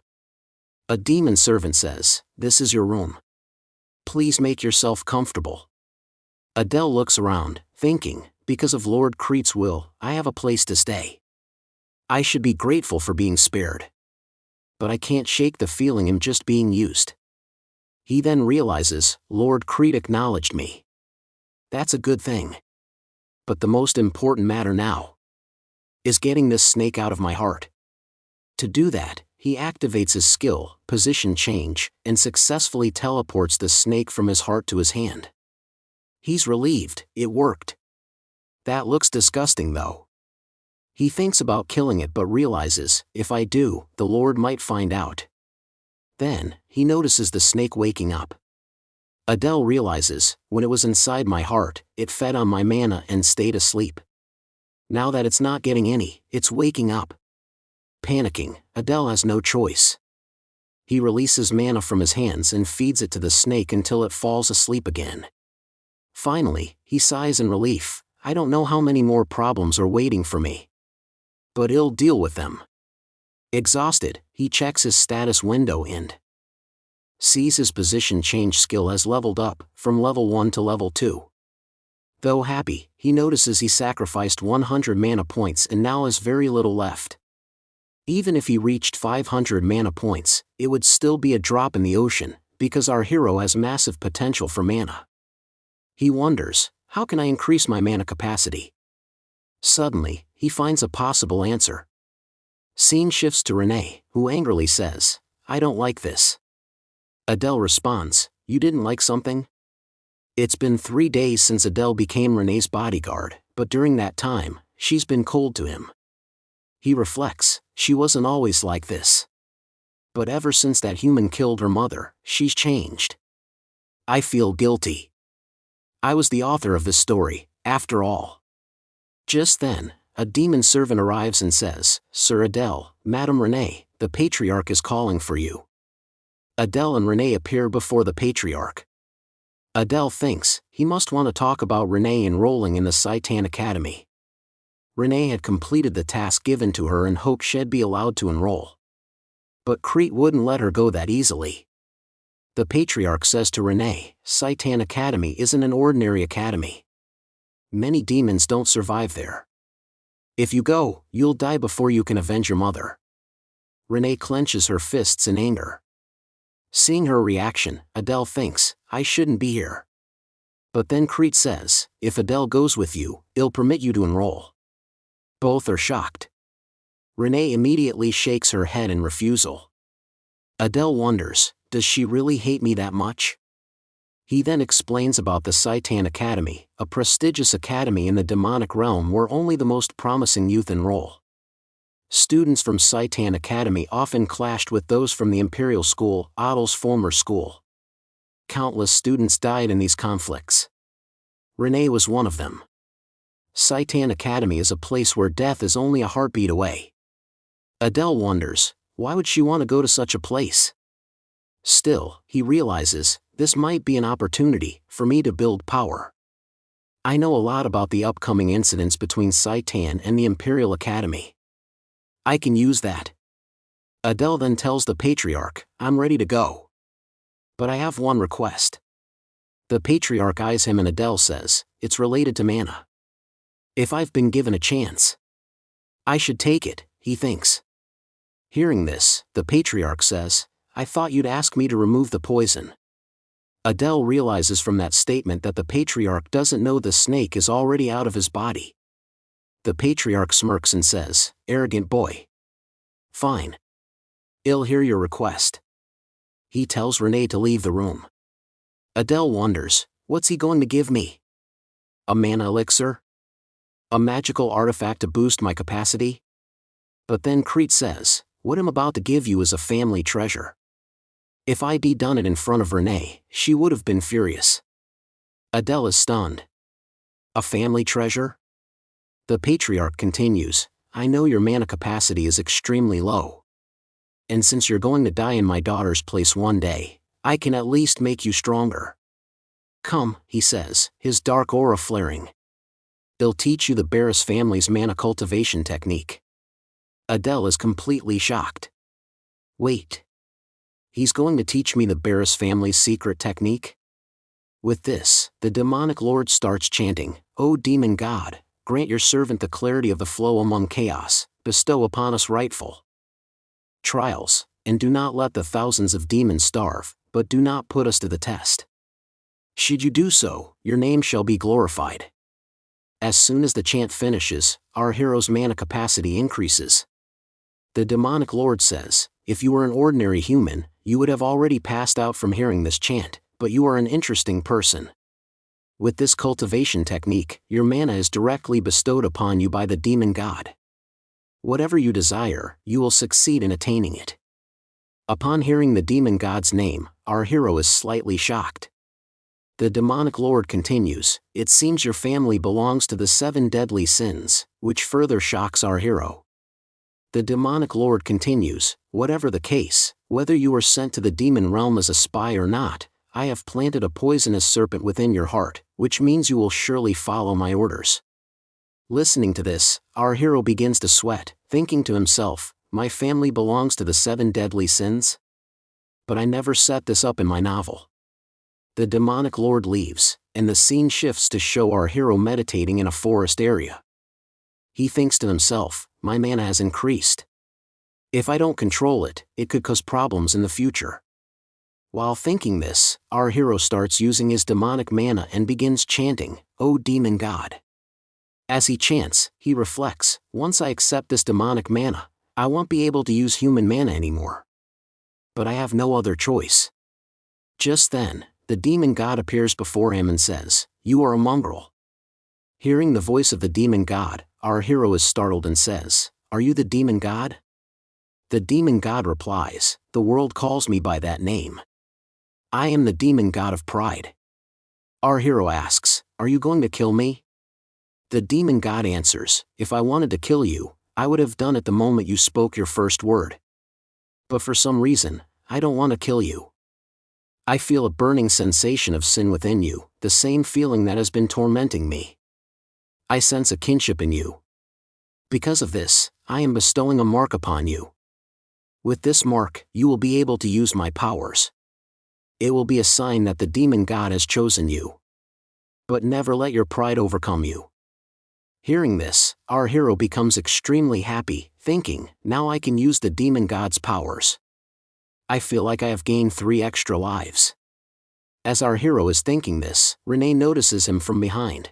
A demon servant says, "This is your room. Please make yourself comfortable." Adele looks around, thinking, because of Lord Creet's will, I have a place to stay. I should be grateful for being spared. But I can't shake the feeling I'm just being used. He then realizes, Lord Creet acknowledged me. That's a good thing. But the most important matter now is getting this snake out of my heart. To do that, he activates his skill, position change, and successfully teleports the snake from his heart to his hand. He's relieved, it worked. That looks disgusting though. He thinks about killing it but realizes, if I do, the Lord might find out. Then, he notices the snake waking up. Adele realizes, when it was inside my heart, it fed on my mana and stayed asleep. Now that it's not getting any, it's waking up. Panicking, Adele has no choice. He releases mana from his hands and feeds it to the snake until it falls asleep again. Finally, he sighs in relief, I don't know how many more problems are waiting for me. But he'll deal with them. Exhausted, he checks his status window and sees his position change skill has leveled up, from level 1 to level 2. Though happy, he notices he sacrificed 100 mana points and now has very little left. Even if he reached 500 mana points, it would still be a drop in the ocean, because our hero has massive potential for mana. He wonders, how can I increase my mana capacity? Suddenly, he finds a possible answer. Scene shifts to Renee, who angrily says, I don't like this. Adele responds, you didn't like something? It's been 3 days since Adele became Renee's bodyguard, but during that time, she's been cold to him. He reflects, she wasn't always like this. But ever since that human killed her mother, she's changed. I feel guilty. I was the author of this story, after all. Just then, a demon servant arrives and says, Sir Adele, Madame Renee, the Patriarch is calling for you. Adele and Renee appear before the Patriarch. Adele thinks, he must want to talk about Renee enrolling in the Saitan Academy. Renee had completed the task given to her and hoped she'd be allowed to enroll. But Creet wouldn't let her go that easily. The Patriarch says to Renee, Saitan Academy isn't an ordinary academy. Many demons don't survive there. If you go, you'll die before you can avenge your mother. Renee clenches her fists in anger. Seeing her reaction, Adele thinks, I shouldn't be here. But then Creet says, if Adele goes with you, he'll permit you to enroll. Both are shocked. Renee immediately shakes her head in refusal. Adele wonders, does she really hate me that much? He then explains about the Saitan Academy, a prestigious academy in the demonic realm where only the most promising youth enroll. Students from Saitan Academy often clashed with those from the Imperial School, Adel's former school. Countless students died in these conflicts. Renee was one of them. Saitan Academy is a place where death is only a heartbeat away. Adele wonders, why would she want to go to such a place? Still, he realizes, this might be an opportunity for me to build power. I know a lot about the upcoming incidents between Saitan and the Imperial Academy. I can use that. Adele then tells the Patriarch, I'm ready to go. But I have one request. The Patriarch eyes him and Adele says, it's related to mana. If I've been given a chance, I should take it, he thinks. Hearing this, the Patriarch says, I thought you'd ask me to remove the poison. Adele realizes from that statement that the Patriarch doesn't know the snake is already out of his body. The Patriarch smirks and says, arrogant boy. Fine. I'll hear your request. He tells Renee to leave the room. Adele wonders, what's he going to give me? A mana elixir? A magical artifact to boost my capacity? But then Creet says, what I'm about to give you is a family treasure. If I'd done it in front of Renee, she would have been furious. Adele is stunned. A family treasure? The Patriarch continues, I know your mana capacity is extremely low. And since you're going to die in my daughter's place one day, I can at least make you stronger. Come, he says, his dark aura flaring. They'll teach you the Barris family's mana cultivation technique. Adele is completely shocked. Wait. he's going to teach me the Barris family's secret technique? With this, the demonic lord starts chanting, "O demon god, grant your servant the clarity of the flow among chaos, bestow upon us rightful trials, and do not let the thousands of demons starve, but do not put us to the test. Should you do so, your name shall be glorified." As soon as the chant finishes, our hero's mana capacity increases. The demonic lord says, "If you were an ordinary human, you would have already passed out from hearing this chant, but you are an interesting person. With this cultivation technique, your mana is directly bestowed upon you by the demon god. Whatever you desire, you will succeed in attaining it." Upon hearing the demon god's name, our hero is slightly shocked. The demonic lord continues, "It seems your family belongs to the 7 deadly sins," which further shocks our hero. The demonic lord continues, "Whatever the case, whether you are sent to the demon realm as a spy or not, I have planted a poisonous serpent within your heart, which means you will surely follow my orders." Listening to this, our hero begins to sweat, thinking to himself, "My family belongs to the 7 deadly sins? But I never set this up in my novel." The demonic lord leaves, and the scene shifts to show our hero meditating in a forest area. He thinks to himself, "My mana has increased. If I don't control it, it could cause problems in the future." While thinking this, our hero starts using his demonic mana and begins chanting, "O demon god." As he chants, he reflects, "Once I accept this demonic mana, I won't be able to use human mana anymore. But I have no other choice." Just then, the demon god appears before him and says, "You are a mongrel." Hearing the voice of the demon god, our hero is startled and says, "Are you the demon god?" The demon god replies, "The world calls me by that name. I am the demon god of pride." Our hero asks, "Are you going to kill me?" The demon god answers, "If I wanted to kill you, I would have done it the moment you spoke your first word. But for some reason, I don't want to kill you. I feel a burning sensation of sin within you, the same feeling that has been tormenting me. I sense a kinship in you. Because of this, I am bestowing a mark upon you. With this mark, you will be able to use my powers. It will be a sign that the demon god has chosen you. But never let your pride overcome you." Hearing this, our hero becomes extremely happy, thinking, "Now I can use the demon god's powers. I feel like I have gained 3 extra lives." As our hero is thinking this, Renee notices him from behind.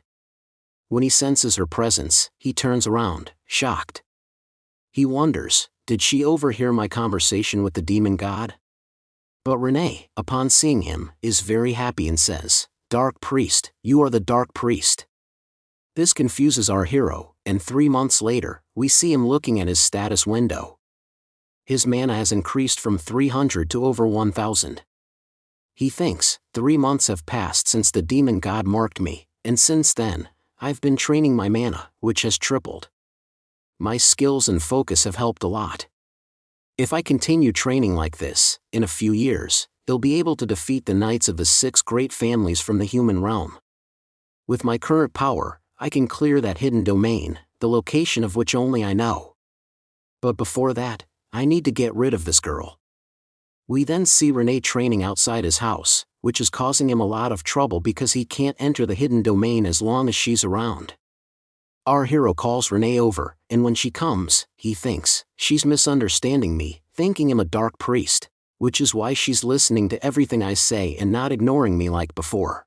When he senses her presence, he turns around, shocked. He wonders, did she overhear my conversation with the demon god? But Renee, upon seeing him, is very happy and says, "Dark priest, you are the dark priest." This confuses our hero, and 3 months later, we see him looking at his status window. His mana has increased from 300 to over 1,000. He thinks, 3 months have passed since the demon god marked me, and since then, I've been training my mana, which has tripled. My skills and focus have helped a lot. If I continue training like this, in a few years, he'll be able to defeat the knights of the 6 great families from the human realm. With my current power, I can clear that hidden domain, the location of which only I know. But before that, I need to get rid of this girl." We then see Renee training outside his house, which is causing him a lot of trouble because he can't enter the hidden domain as long as she's around. Our hero calls Renee over, and when she comes, he thinks, she's misunderstanding me, thinking I'm a dark priest, which is why she's listening to everything I say and not ignoring me like before.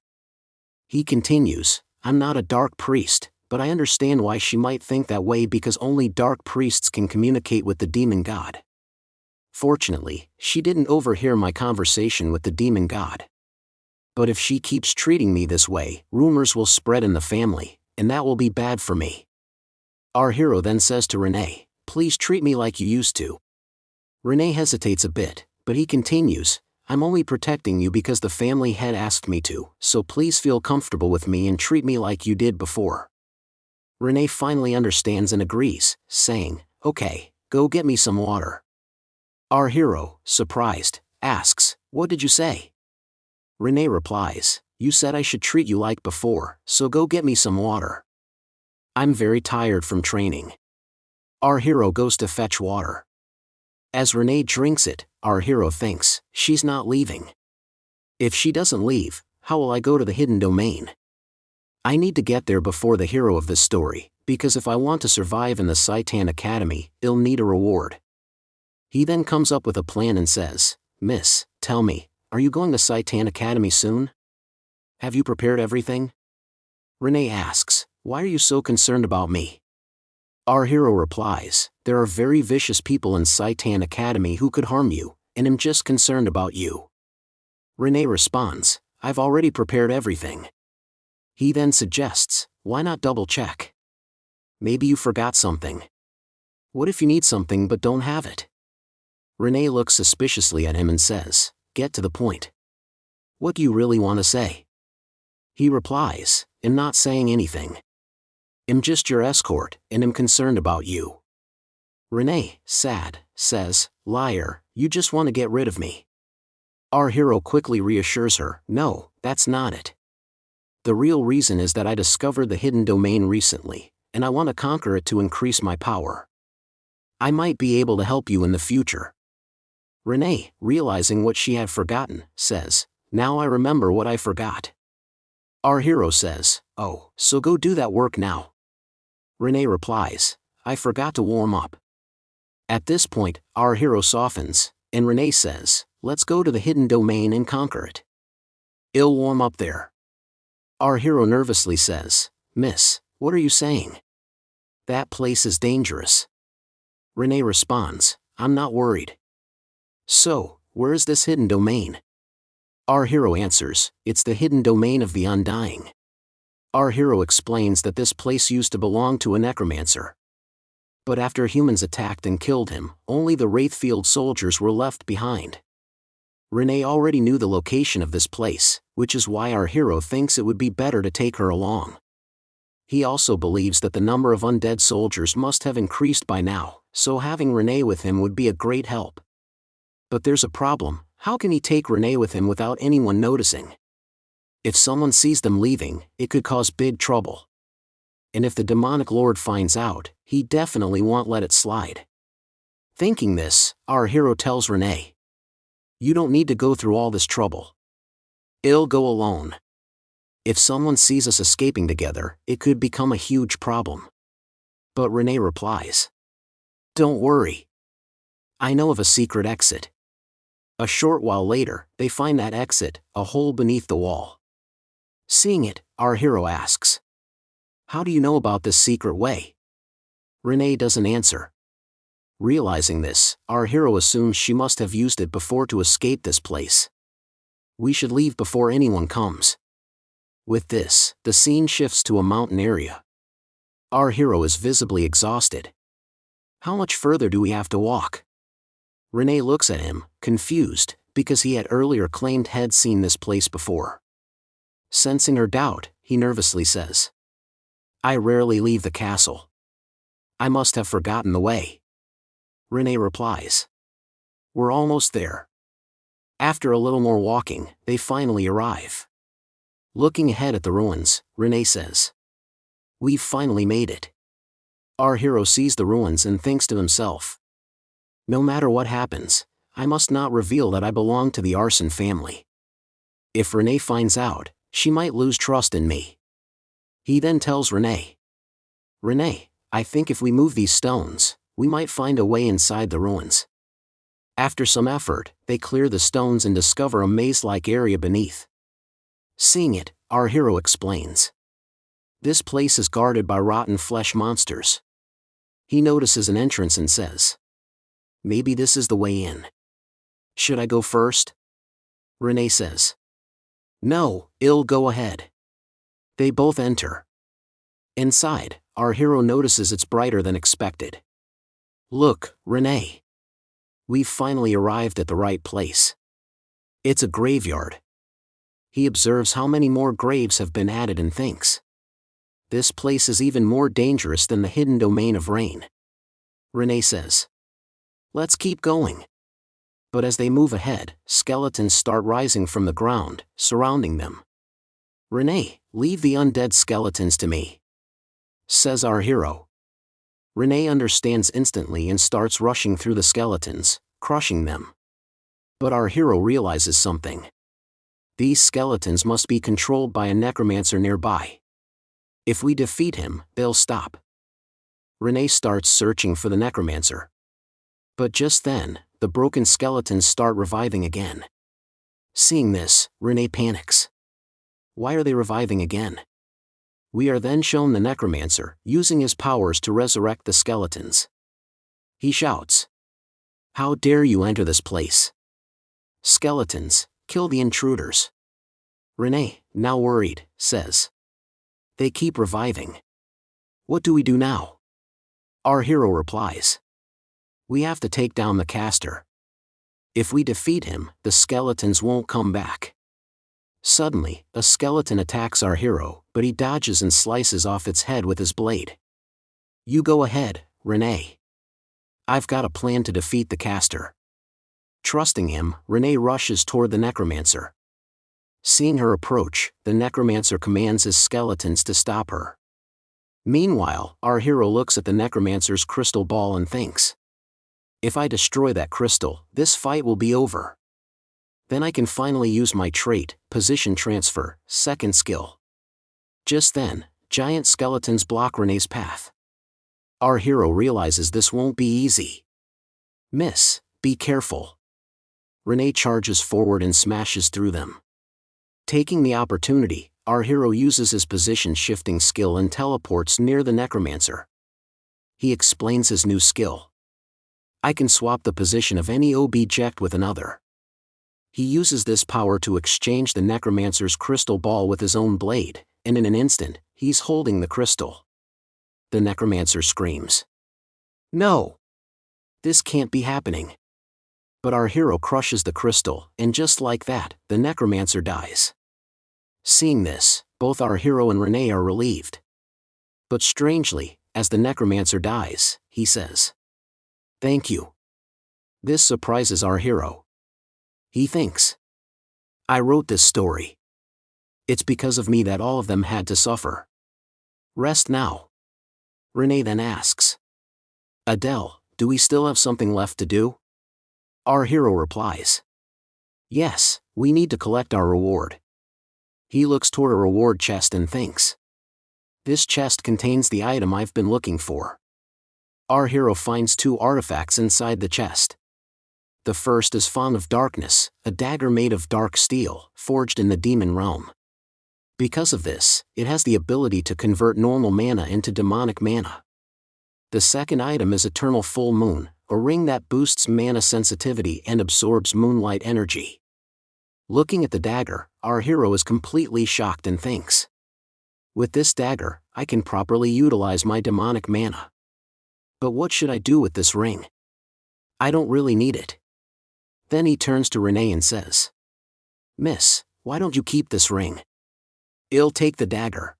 He continues, "I'm not a dark priest, but I understand why she might think that way because only dark priests can communicate with the demon god. Fortunately, she didn't overhear my conversation with the demon god. But if she keeps treating me this way, rumors will spread in the family, and that will be bad for me." Our hero then says to Renee, "Please treat me like you used to." Renee hesitates a bit, but he continues, "I'm only protecting you because the family head asked me to, so please feel comfortable with me and treat me like you did before." Renee finally understands and agrees, saying, "Okay, go get me some water." Our hero, surprised, asks, "What did you say?" Renee replies, "You said I should treat you like before, so go get me some water. I'm very tired from training." Our hero goes to fetch water. As Renee drinks it, our hero thinks, she's not leaving. If she doesn't leave, how will I go to the hidden domain? I need to get there before the hero of this story, because if I want to survive in the Saitan Academy, I'll need a reward. He then comes up with a plan and says, Miss, tell me, are you going to Saitan Academy soon? Have you prepared everything? Renee asks, why are you so concerned about me? Our hero replies, there are very vicious people in Saitan Academy who could harm you, and I'm just concerned about you. Renee responds, I've already prepared everything. He then suggests, why not double check? Maybe you forgot something. What if you need something but don't have it? Renee looks suspiciously at him and says, get to the point. What do you really want to say? He replies, I'm not saying anything. I'm just your escort, and I'm concerned about you. Renee, sad, says, liar, you just want to get rid of me. Our hero quickly reassures her, no, that's not it. The real reason is that I discovered the hidden domain recently, and I want to conquer it to increase my power. I might be able to help you in the future. Renee, realizing what she had forgotten, says, now I remember what I forgot. Our hero says, oh, so go do that work now. Renee replies, I forgot to warm up. At this point, our hero softens, and Renee says, let's go to the hidden domain and conquer it. I'll warm up there. Our hero nervously says, Miss, what are you saying? That place is dangerous. Renee responds, I'm not worried. So, where is this hidden domain? Our hero answers, it's the hidden domain of the Undying. Our hero explains that this place used to belong to a necromancer. But after humans attacked and killed him, only the Wraithfield soldiers were left behind. Renee already knew the location of this place, which is why our hero thinks it would be better to take her along. He also believes that the number of undead soldiers must have increased by now, so having Renee with him would be a great help. But there's a problem, how can he take Renee with him without anyone noticing? If someone sees them leaving, it could cause big trouble. And if the demonic lord finds out, he definitely won't let it slide. Thinking this, our hero tells Renee, you don't need to go through all this trouble. I'll go alone. If someone sees us escaping together, it could become a huge problem. But Renee replies, don't worry. I know of a secret exit. A short while later, they find that exit, a hole beneath the wall. Seeing it, our hero asks, how do you know about this secret way? Renee doesn't answer. Realizing this, our hero assumes she must have used it before to escape this place. We should leave before anyone comes. With this, the scene shifts to a mountain area. Our hero is visibly exhausted. How much further do we have to walk? Renee looks at him, confused, because he had earlier claimed had seen this place before. Sensing her doubt, he nervously says, I rarely leave the castle. I must have forgotten the way. Renee replies, we're almost there. After a little more walking, they finally arrive. Looking ahead at the ruins, Renee says, we've finally made it. Our hero sees the ruins and thinks to himself, no matter what happens, I must not reveal that I belong to the arson family. If Renee finds out, she might lose trust in me. He then tells Renee, I think if we move these stones, we might find a way inside the ruins. After some effort, they clear the stones and discover a maze-like area beneath. Seeing it, our hero explains, this place is guarded by rotten flesh monsters. He notices an entrance and says, maybe this is the way in. Should I go first? Renee says, no, I'll go ahead. They both enter. Inside, our hero notices it's brighter than expected. Look, Renee. We've finally arrived at the right place. It's a graveyard. He observes how many more graves have been added and thinks, this place is even more dangerous than the hidden domain of rain. Renee says, let's keep going. But as they move ahead, skeletons start rising from the ground, surrounding them. Renee, leave the undead skeletons to me, says our hero. Renee understands instantly and starts rushing through the skeletons, crushing them. But our hero realizes something. These skeletons must be controlled by a necromancer nearby. If we defeat him, they'll stop. Renee starts searching for the necromancer. But just then, the broken skeletons start reviving again. Seeing this, Renee panics. Why are they reviving again? We are then shown the necromancer, using his powers to resurrect the skeletons. He shouts, "How dare you enter this place? Skeletons, kill the intruders." Renee, now worried, says, "They keep reviving. What do we do now?" Our hero replies, "We have to take down the caster. If we defeat him, the skeletons won't come back." Suddenly, a skeleton attacks our hero, but he dodges and slices off its head with his blade. "You go ahead, Renee. I've got a plan to defeat the caster." Trusting him, Renee rushes toward the necromancer. Seeing her approach, the necromancer commands his skeletons to stop her. Meanwhile, our hero looks at the necromancer's crystal ball and thinks, "If I destroy that crystal, this fight will be over. Then I can finally use my trait, Position Transfer, second skill." Just then, giant skeletons block Renee's path. Our hero realizes this won't be easy. "Miss, be careful." Renee charges forward and smashes through them. Taking the opportunity, our hero uses his position shifting skill and teleports near the necromancer. He explains his new skill. "I can swap the position of any object with another." He uses this power to exchange the necromancer's crystal ball with his own blade, and in an instant, he's holding the crystal. The necromancer screams, "No! This can't be happening." But our hero crushes the crystal, and just like that, the necromancer dies. Seeing this, both our hero and Renee are relieved. But strangely, as the necromancer dies, he says, "Thank you." This surprises our hero. He thinks, "I wrote this story. It's because of me that all of them had to suffer. Rest now." Renee then asks, "Adele, do we still have something left to do?" Our hero replies, "Yes, we need to collect our reward." He looks toward a reward chest and thinks, "This chest contains the item I've been looking for." Our hero finds two artifacts inside the chest. The first is Font of Darkness, a dagger made of dark steel, forged in the demon realm. Because of this, it has the ability to convert normal mana into demonic mana. The second item is Eternal Full Moon, a ring that boosts mana sensitivity and absorbs moonlight energy. Looking at the dagger, our hero is completely shocked and thinks, "With this dagger, I can properly utilize my demonic mana. But what should I do with this ring? I don't really need it." Then he turns to Renee and says, "Miss, why don't you keep this ring? I'll take the dagger."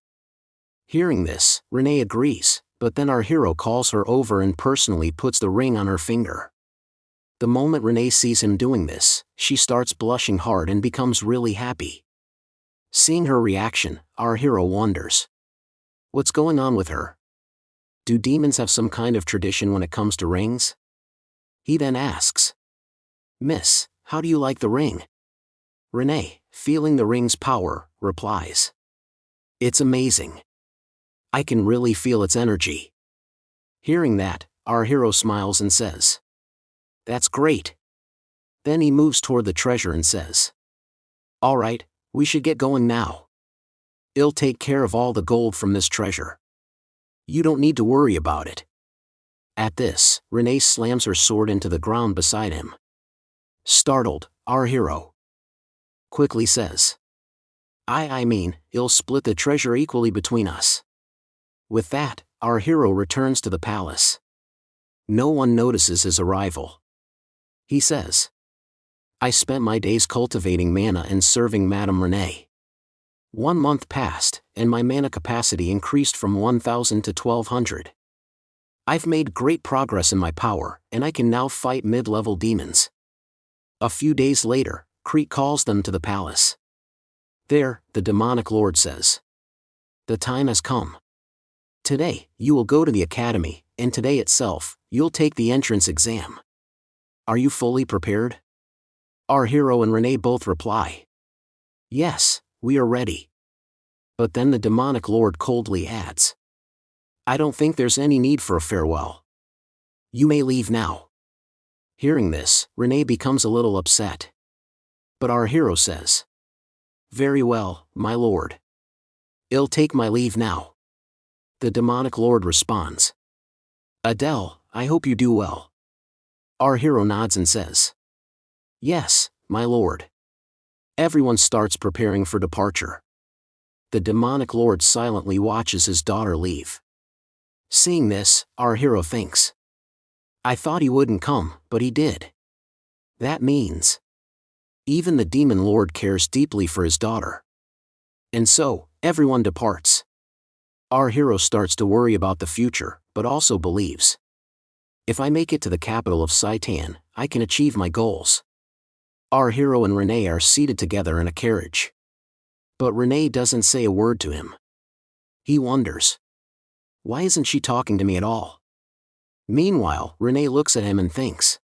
Hearing this, Renee agrees, but then our hero calls her over and personally puts the ring on her finger. The moment Renee sees him doing this, she starts blushing hard and becomes really happy. Seeing her reaction, our hero wonders, what's going on with her? Do demons have some kind of tradition when it comes to rings? He then asks, "Miss, how do you like the ring?" Renee, feeling the ring's power, replies, "It's amazing. I can really feel its energy." Hearing that, our hero smiles and says, "That's great." Then he moves toward the treasure and says, "All right, we should get going now. I'll take care of all the gold from this treasure. You don't need to worry about it." At this, Renee slams her sword into the ground beside him. Startled, our hero quickly says, I mean, I'll split the treasure equally between us." With that, our hero returns to the palace. No one notices his arrival. He says, "I spent my days cultivating mana and serving Madame Renee. 1 month passed, and my mana capacity increased from 1,000 to 1,200. I've made great progress in my power, and I can now fight mid-level demons." A few days later, Crete calls them to the palace. There, the demonic lord says, "The time has come. Today, you will go to the academy, and today itself, you'll take the entrance exam. Are you fully prepared?" Our hero and Renee both reply. Yes, we are ready. But then the demonic lord coldly adds. I don't think there's any need for a farewell. You may leave now. Hearing this, Renee becomes a little upset. But our hero says. Very well, my lord. I'll take my leave now. The demonic lord responds. Adele, I hope you do well. Our hero nods and says. Yes, my lord. Everyone starts preparing for departure. The demonic lord silently watches his daughter leave. Seeing this, our hero thinks. I thought he wouldn't come, but he did. That means. Even the demon lord cares deeply for his daughter. And so, everyone departs. Our hero starts to worry about the future, but also believes. If I make it to the capital of Saitan, I can achieve my goals. Our hero and Renee are seated together in a carriage. But Renee doesn't say a word to him. He wonders. Why isn't she talking to me at all? Meanwhile, Renee looks at him and thinks.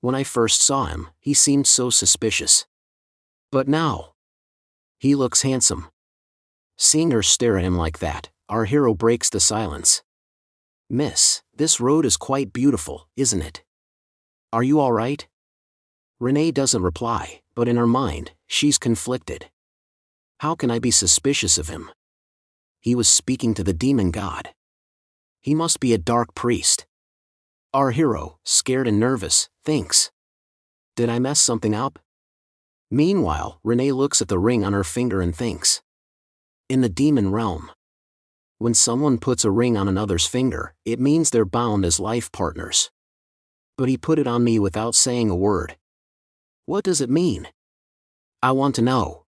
When I first saw him, he seemed so suspicious. But now, he looks handsome. Seeing her stare at him like that, our hero breaks the silence. Miss, this road is quite beautiful, isn't it? Are you all right? Renee doesn't reply, but in her mind, she's conflicted. How can I be suspicious of him? He was speaking to the demon god. He must be a dark priest. Our hero, scared and nervous, thinks. Did I mess something up? Meanwhile, Renee looks at the ring on her finger and thinks. In the demon realm, when someone puts a ring on another's finger, it means they're bound as life partners. But he put it on me without saying a word. What does it mean? I want to know.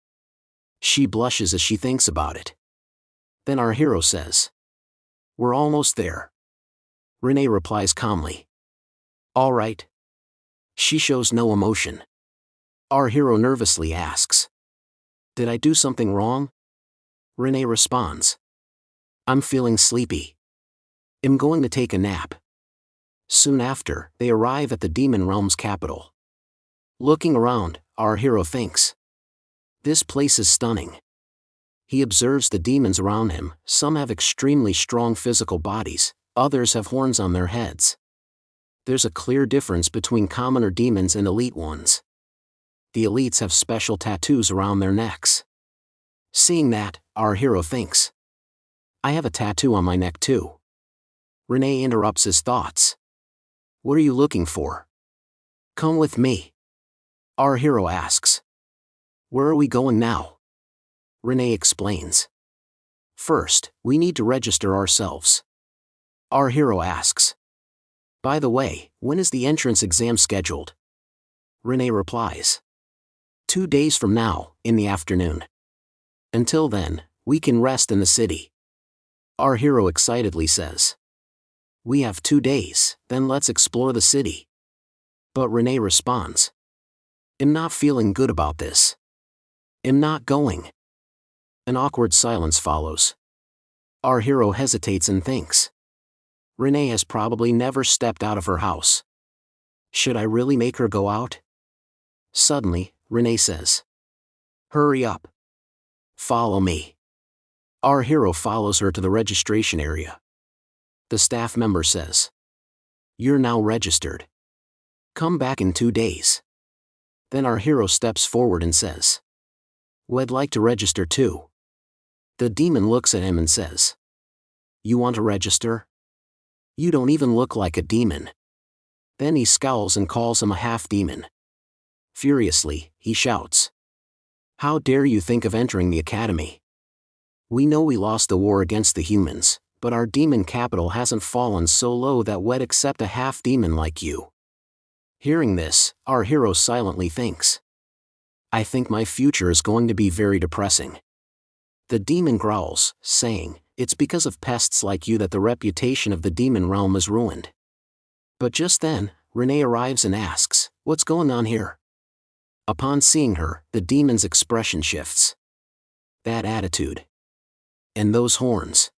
She blushes as she thinks about it. Then our hero says. We're almost there. Renee replies calmly. All right. She shows no emotion. Our hero nervously asks. Did I do something wrong? Renee responds. I'm feeling sleepy. I'm going to take a nap. Soon after, they arrive at the demon realm's capital. Looking around, our hero thinks. This place is stunning. He observes the demons around him. Some have extremely strong physical bodies, others have horns on their heads. There's a clear difference between commoner demons and elite ones. The elites have special tattoos around their necks. Seeing that, our hero thinks. I have a tattoo on my neck too. Renee interrupts his thoughts. What are you looking for? Come with me. Our hero asks. Where are we going now? Renee explains. First, we need to register ourselves. Our hero asks. By the way, when is the entrance exam scheduled? Renee replies. 2 days from now, in the afternoon. Until then, we can rest in the city. Our hero excitedly says. We have 2 days, then let's explore the city. But Renee responds. I'm not feeling good about this. I'm not going. An awkward silence follows. Our hero hesitates and thinks. Renee has probably never stepped out of her house. Should I really make her go out? Suddenly, Renee says. Hurry up. Follow me. Our hero follows her to the registration area. The staff member says. You're now registered. Come back in 2 days. Then our hero steps forward and says. I'd like to register too. The demon looks at him and says. You want to register? You don't even look like a demon. Then he scowls and calls him a half-demon. Furiously, he shouts. How dare you think of entering the academy? We know we lost the war against the humans, but our demon capital hasn't fallen so low that we'd accept a half-demon like you. Hearing this, our hero silently thinks. I think my future is going to be very depressing. The demon growls, saying, it's because of pests like you that the reputation of the demon realm is ruined. But just then, Renee arrives and asks, what's going on here? Upon seeing her, the demon's expression shifts. That attitude. And those horns.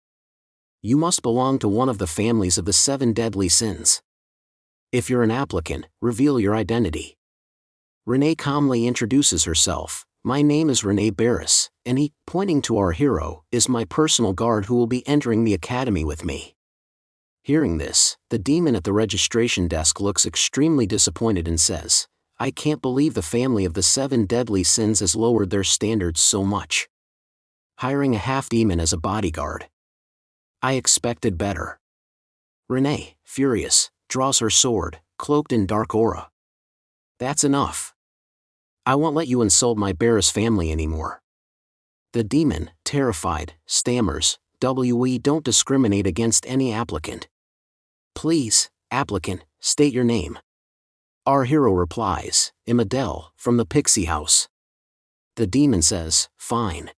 You must belong to one of the families of the 7 deadly sins. If you're an applicant, reveal your identity. Renee calmly introduces herself. My name is Renee Barris, and he, pointing to our hero, is my personal guard who will be entering the academy with me. Hearing this, the demon at the registration desk looks extremely disappointed and says, I can't believe the family of the 7 deadly sins has lowered their standards so much. Hiring a half-demon as a bodyguard. I expected better. Renee, furious, draws her sword, cloaked in dark aura. That's enough. I won't let you insult my Barris family anymore. The demon, terrified, stammers, We don't discriminate against any applicant. Please, applicant, state your name. Our hero replies, I'm Adele, from the Pixie House. The demon says, fine.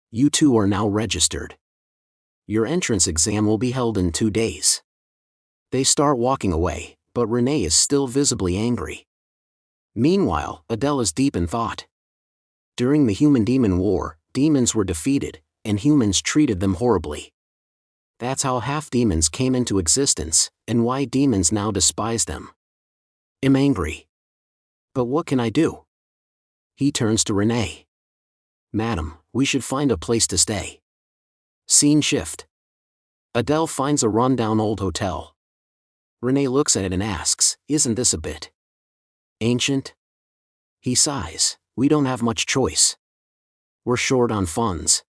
You two are now registered. Your entrance exam will be held in 2 days. They start walking away, but Renee is still visibly angry. Meanwhile, Adele is deep in thought. During the Human-Demon War, demons were defeated, and humans treated them horribly. That's how half-demons came into existence, and why demons now despise them. I'm angry. But what can I do? He turns to Renee. Madam, we should find a place to stay. Scene shift. Adele finds a rundown old hotel. Renee looks at it and asks, isn't this a bit ancient? He sighs, we don't have much choice. We're short on funds.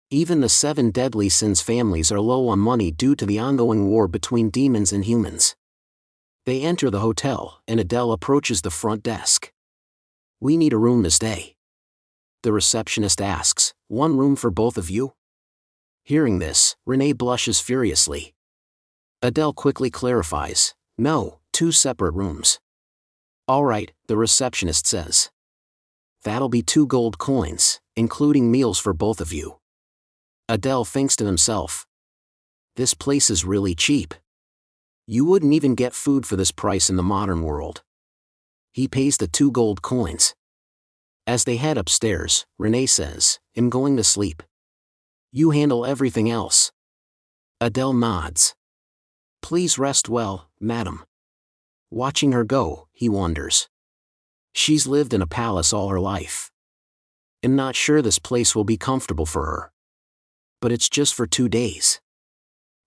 Even the 7 deadly sins families are low on money due to the ongoing war between demons and humans. They enter the hotel, and Adele approaches the front desk. We need a room to stay. The receptionist asks, 1 room for both of you? Hearing this, Renee blushes furiously. Adele quickly clarifies, no, 2 separate rooms. All right, the receptionist says. That'll be 2 gold coins, including meals for both of you. Adele thinks to himself. This place is really cheap. You wouldn't even get food for this price in the modern world. He pays the 2 gold coins. As they head upstairs, Renee says, I'm going to sleep. You handle everything else. Adele nods. Please rest well, madam. Watching her go, he wonders. She's lived in a palace all her life. I'm not sure this place will be comfortable for her. But it's just for 2 days.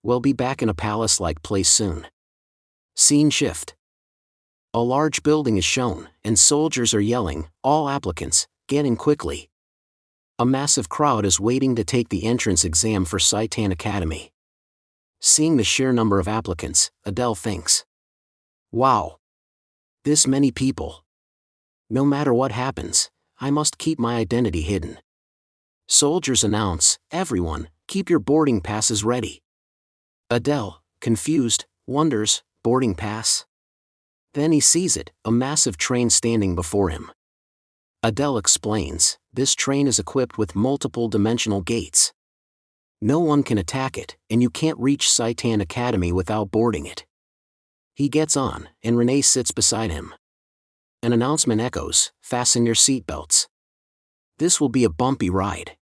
We'll be back in a palace-like place soon. Scene shift. A large building is shown, and soldiers are yelling, all applicants, get in quickly. A massive crowd is waiting to take the entrance exam for Saitan Academy. Seeing the sheer number of applicants, Adele thinks. Wow. This many people. No matter what happens, I must keep my identity hidden. Soldiers announce, everyone, keep your boarding passes ready. Adele, confused, wonders, boarding pass? Then he sees it, a massive train standing before him. Adele explains, this train is equipped with multiple dimensional gates. No one can attack it, and you can't reach Saitan Academy without boarding it. He gets on, and Renee sits beside him. An announcement echoes, fasten your seatbelts. This will be a bumpy ride.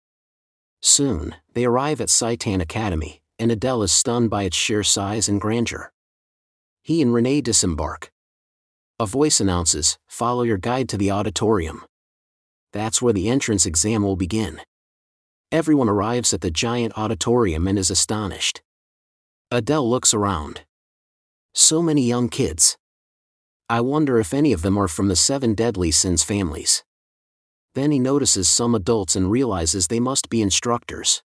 Soon, they arrive at Saitan Academy, and Adele is stunned by its sheer size and grandeur. He and Renee disembark. A voice announces, follow your guide to the auditorium. That's where the entrance exam will begin. Everyone arrives at the giant auditorium and is astonished. Adele looks around. So many young kids. I wonder if any of them are from the 7 deadly sins families. Then he notices some adults and realizes they must be instructors.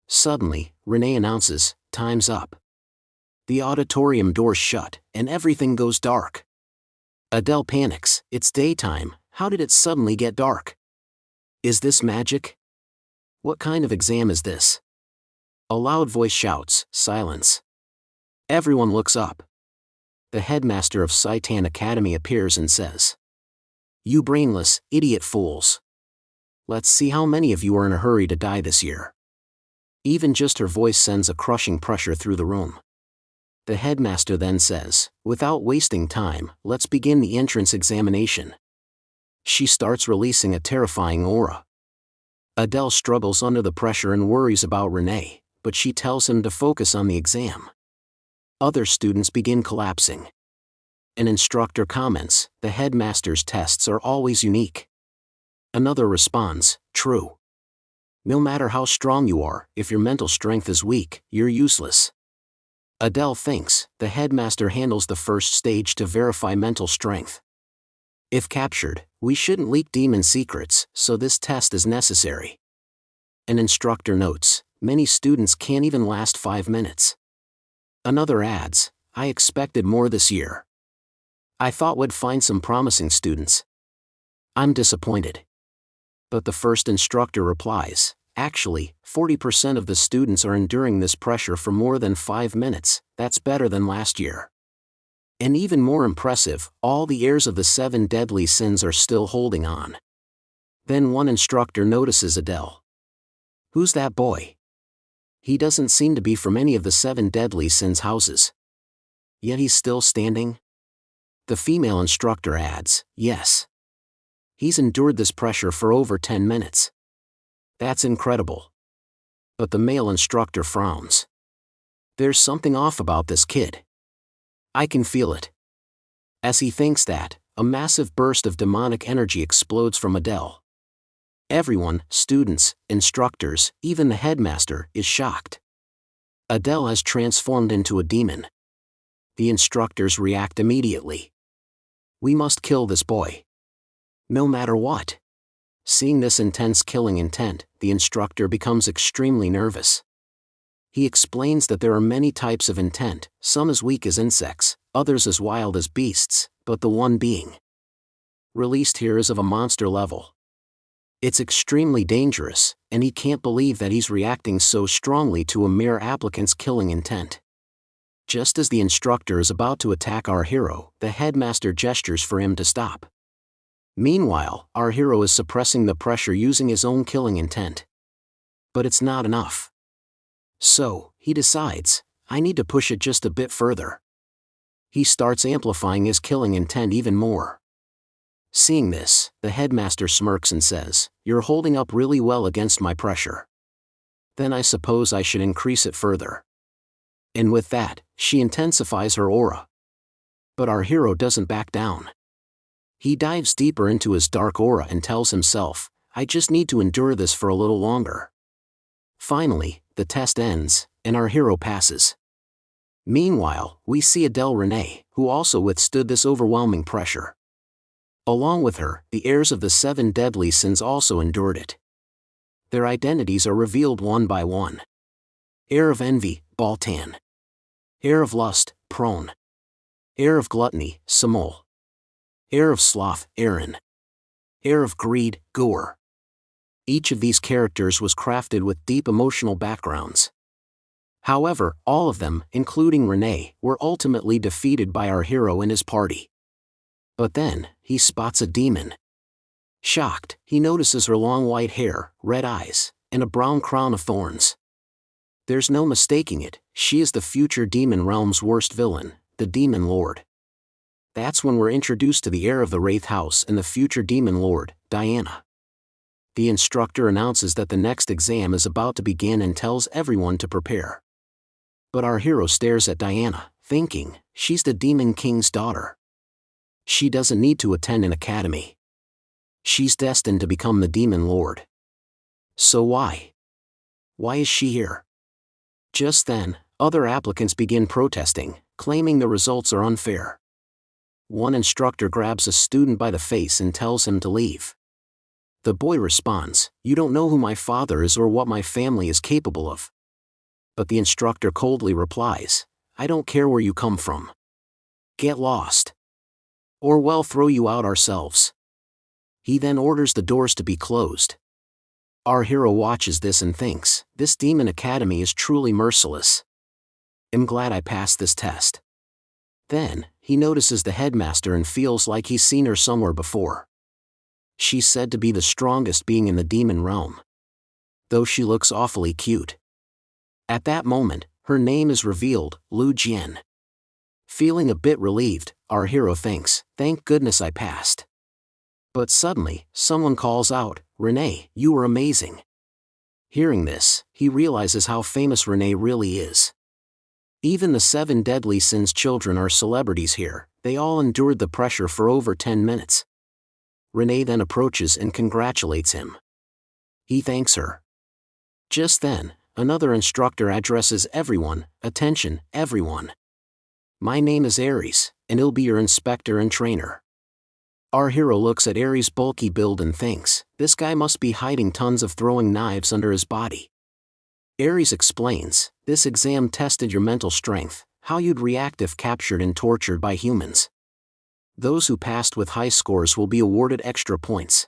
Suddenly, Renee announces, time's up. The auditorium doors shut, and everything goes dark. Adele panics, it's daytime, how did it suddenly get dark? Is this magic? What kind of exam is this? A loud voice shouts, silence. Everyone looks up. The headmaster of Saitan Academy appears and says, you brainless, idiot fools. Let's see how many of you are in a hurry to die this year. Even just her voice sends a crushing pressure through the room. The headmaster then says, without wasting time, let's begin the entrance examination. She starts releasing a terrifying aura. Adele struggles under the pressure and worries about Renee, but she tells him to focus on the exam. Other students begin collapsing. An instructor comments, the headmaster's tests are always unique. Another responds, true. No matter how strong you are, if your mental strength is weak, you're useless. Adele thinks, the headmaster handles the first stage to verify mental strength. If captured, we shouldn't leak demon secrets, so this test is necessary. An instructor notes, many students can't even last 5 minutes. Another adds, I expected more this year. I thought we'd find some promising students. I'm disappointed. But the first instructor replies, actually, 40% of the students are enduring this pressure for more than 5 minutes, that's better than last year. And even more impressive, all the heirs of the 7 deadly sins are still holding on. Then one instructor notices Adele. Who's that boy? He doesn't seem to be from any of the 7 deadly sins houses. Yet he's still standing? The female instructor adds, yes. He's endured this pressure for over 10 minutes. That's incredible. But the male instructor frowns. There's something off about this kid. I can feel it. As he thinks that, a massive burst of demonic energy explodes from Adele. Everyone, students, instructors, even the headmaster, is shocked. Adele has transformed into a demon. The instructors react immediately. We must kill this boy. No matter what. Seeing this intense killing intent, the instructor becomes extremely nervous. He explains that there are many types of intent, some as weak as insects, others as wild as beasts, but the one being released here is of a monster level. It's extremely dangerous, and he can't believe that he's reacting so strongly to a mere applicant's killing intent. Just as the instructor is about to attack our hero, the headmaster gestures for him to stop. Meanwhile, our hero is suppressing the pressure using his own killing intent. But it's not enough. So, he decides, I need to push it just a bit further. He starts amplifying his killing intent even more. Seeing this, the headmaster smirks and says, you're holding up really well against my pressure. Then I suppose I should increase it further. And with that, she intensifies her aura. But our hero doesn't back down. He dives deeper into his dark aura and tells himself, I just need to endure this for a little longer. Finally, the test ends, and our hero passes. Meanwhile, we see Adele Renee, who also withstood this overwhelming pressure. Along with her, the heirs of the 7 deadly sins also endured it. Their identities are revealed one by one. Heir of envy, Baltan. Heir of lust, Prone. Heir of gluttony, Samol. Heir of sloth, Aaron. Heir of greed, Gur. Each of these characters was crafted with deep emotional backgrounds. However, all of them, including Renee, were ultimately defeated by our hero and his party. But then, he spots a demon. Shocked, he notices her long white hair, red eyes, and a brown crown of thorns. There's no mistaking it, she is the future demon realm's worst villain, the Demon Lord. That's when we're introduced to the heir of the Wraith House and the future Demon Lord, Diana. The instructor announces that the next exam is about to begin and tells everyone to prepare. But our hero stares at Diana, thinking, she's the Demon King's daughter. She doesn't need to attend an academy. She's destined to become the Demon Lord. So why? Why is she here? Just then, other applicants begin protesting, claiming the results are unfair. One instructor grabs a student by the face and tells him to leave. The boy responds, you don't know who my father is or what my family is capable of. But the instructor coldly replies, I don't care where you come from. Get lost. Or we'll throw you out ourselves. He then orders the doors to be closed. Our hero watches this and thinks, this demon academy is truly merciless. I'm glad I passed this test. Then, he notices the headmaster and feels like he's seen her somewhere before. She's said to be the strongest being in the demon realm. Though she looks awfully cute. At that moment, her name is revealed, Lu Jian. Feeling a bit relieved, our hero thinks, thank goodness I passed. But suddenly, someone calls out, Renee, you were amazing. Hearing this, he realizes how famous Renee really is. Even the 7 deadly sins children are celebrities here. They all endured the pressure for over 10 minutes. Renee then approaches and congratulates him. He thanks her. Just then, another instructor addresses everyone. Attention, everyone. My name is Aries, and I'll be your inspector and trainer. Our hero looks at Aries' bulky build and thinks, this guy must be hiding tons of throwing knives under his body. Aries explains, this exam tested your mental strength, how you'd react if captured and tortured by humans. Those who passed with high scores will be awarded extra points.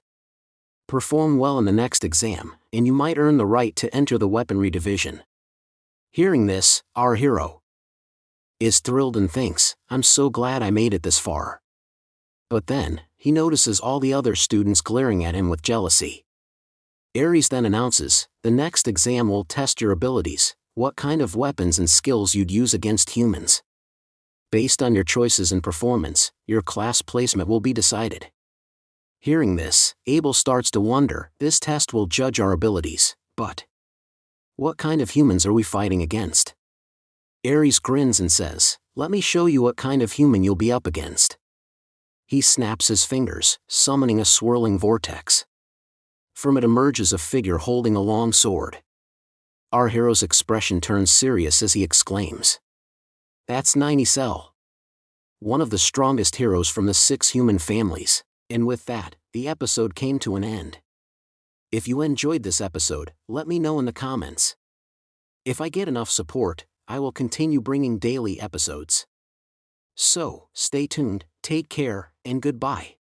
Perform well in the next exam, and you might earn the right to enter the weaponry division. Hearing this, our hero is thrilled and thinks, I'm so glad I made it this far. But then, he notices all the other students glaring at him with jealousy. Aries then announces, the next exam will test your abilities, what kind of weapons and skills you'd use against humans. Based on your choices and performance, your class placement will be decided. Hearing this, Abel starts to wonder, this test will judge our abilities, but what kind of humans are we fighting against? Aries grins and says, let me show you what kind of human you'll be up against. He snaps his fingers, summoning a swirling vortex. From it emerges a figure holding a long sword. Our hero's expression turns serious as he exclaims, that's 90 Cell, one of the strongest heroes from the 6 human families. And with that, the episode came to an end. If you enjoyed this episode, let me know in the comments. If I get enough support, I will continue bringing daily episodes. So, stay tuned, take care, and goodbye.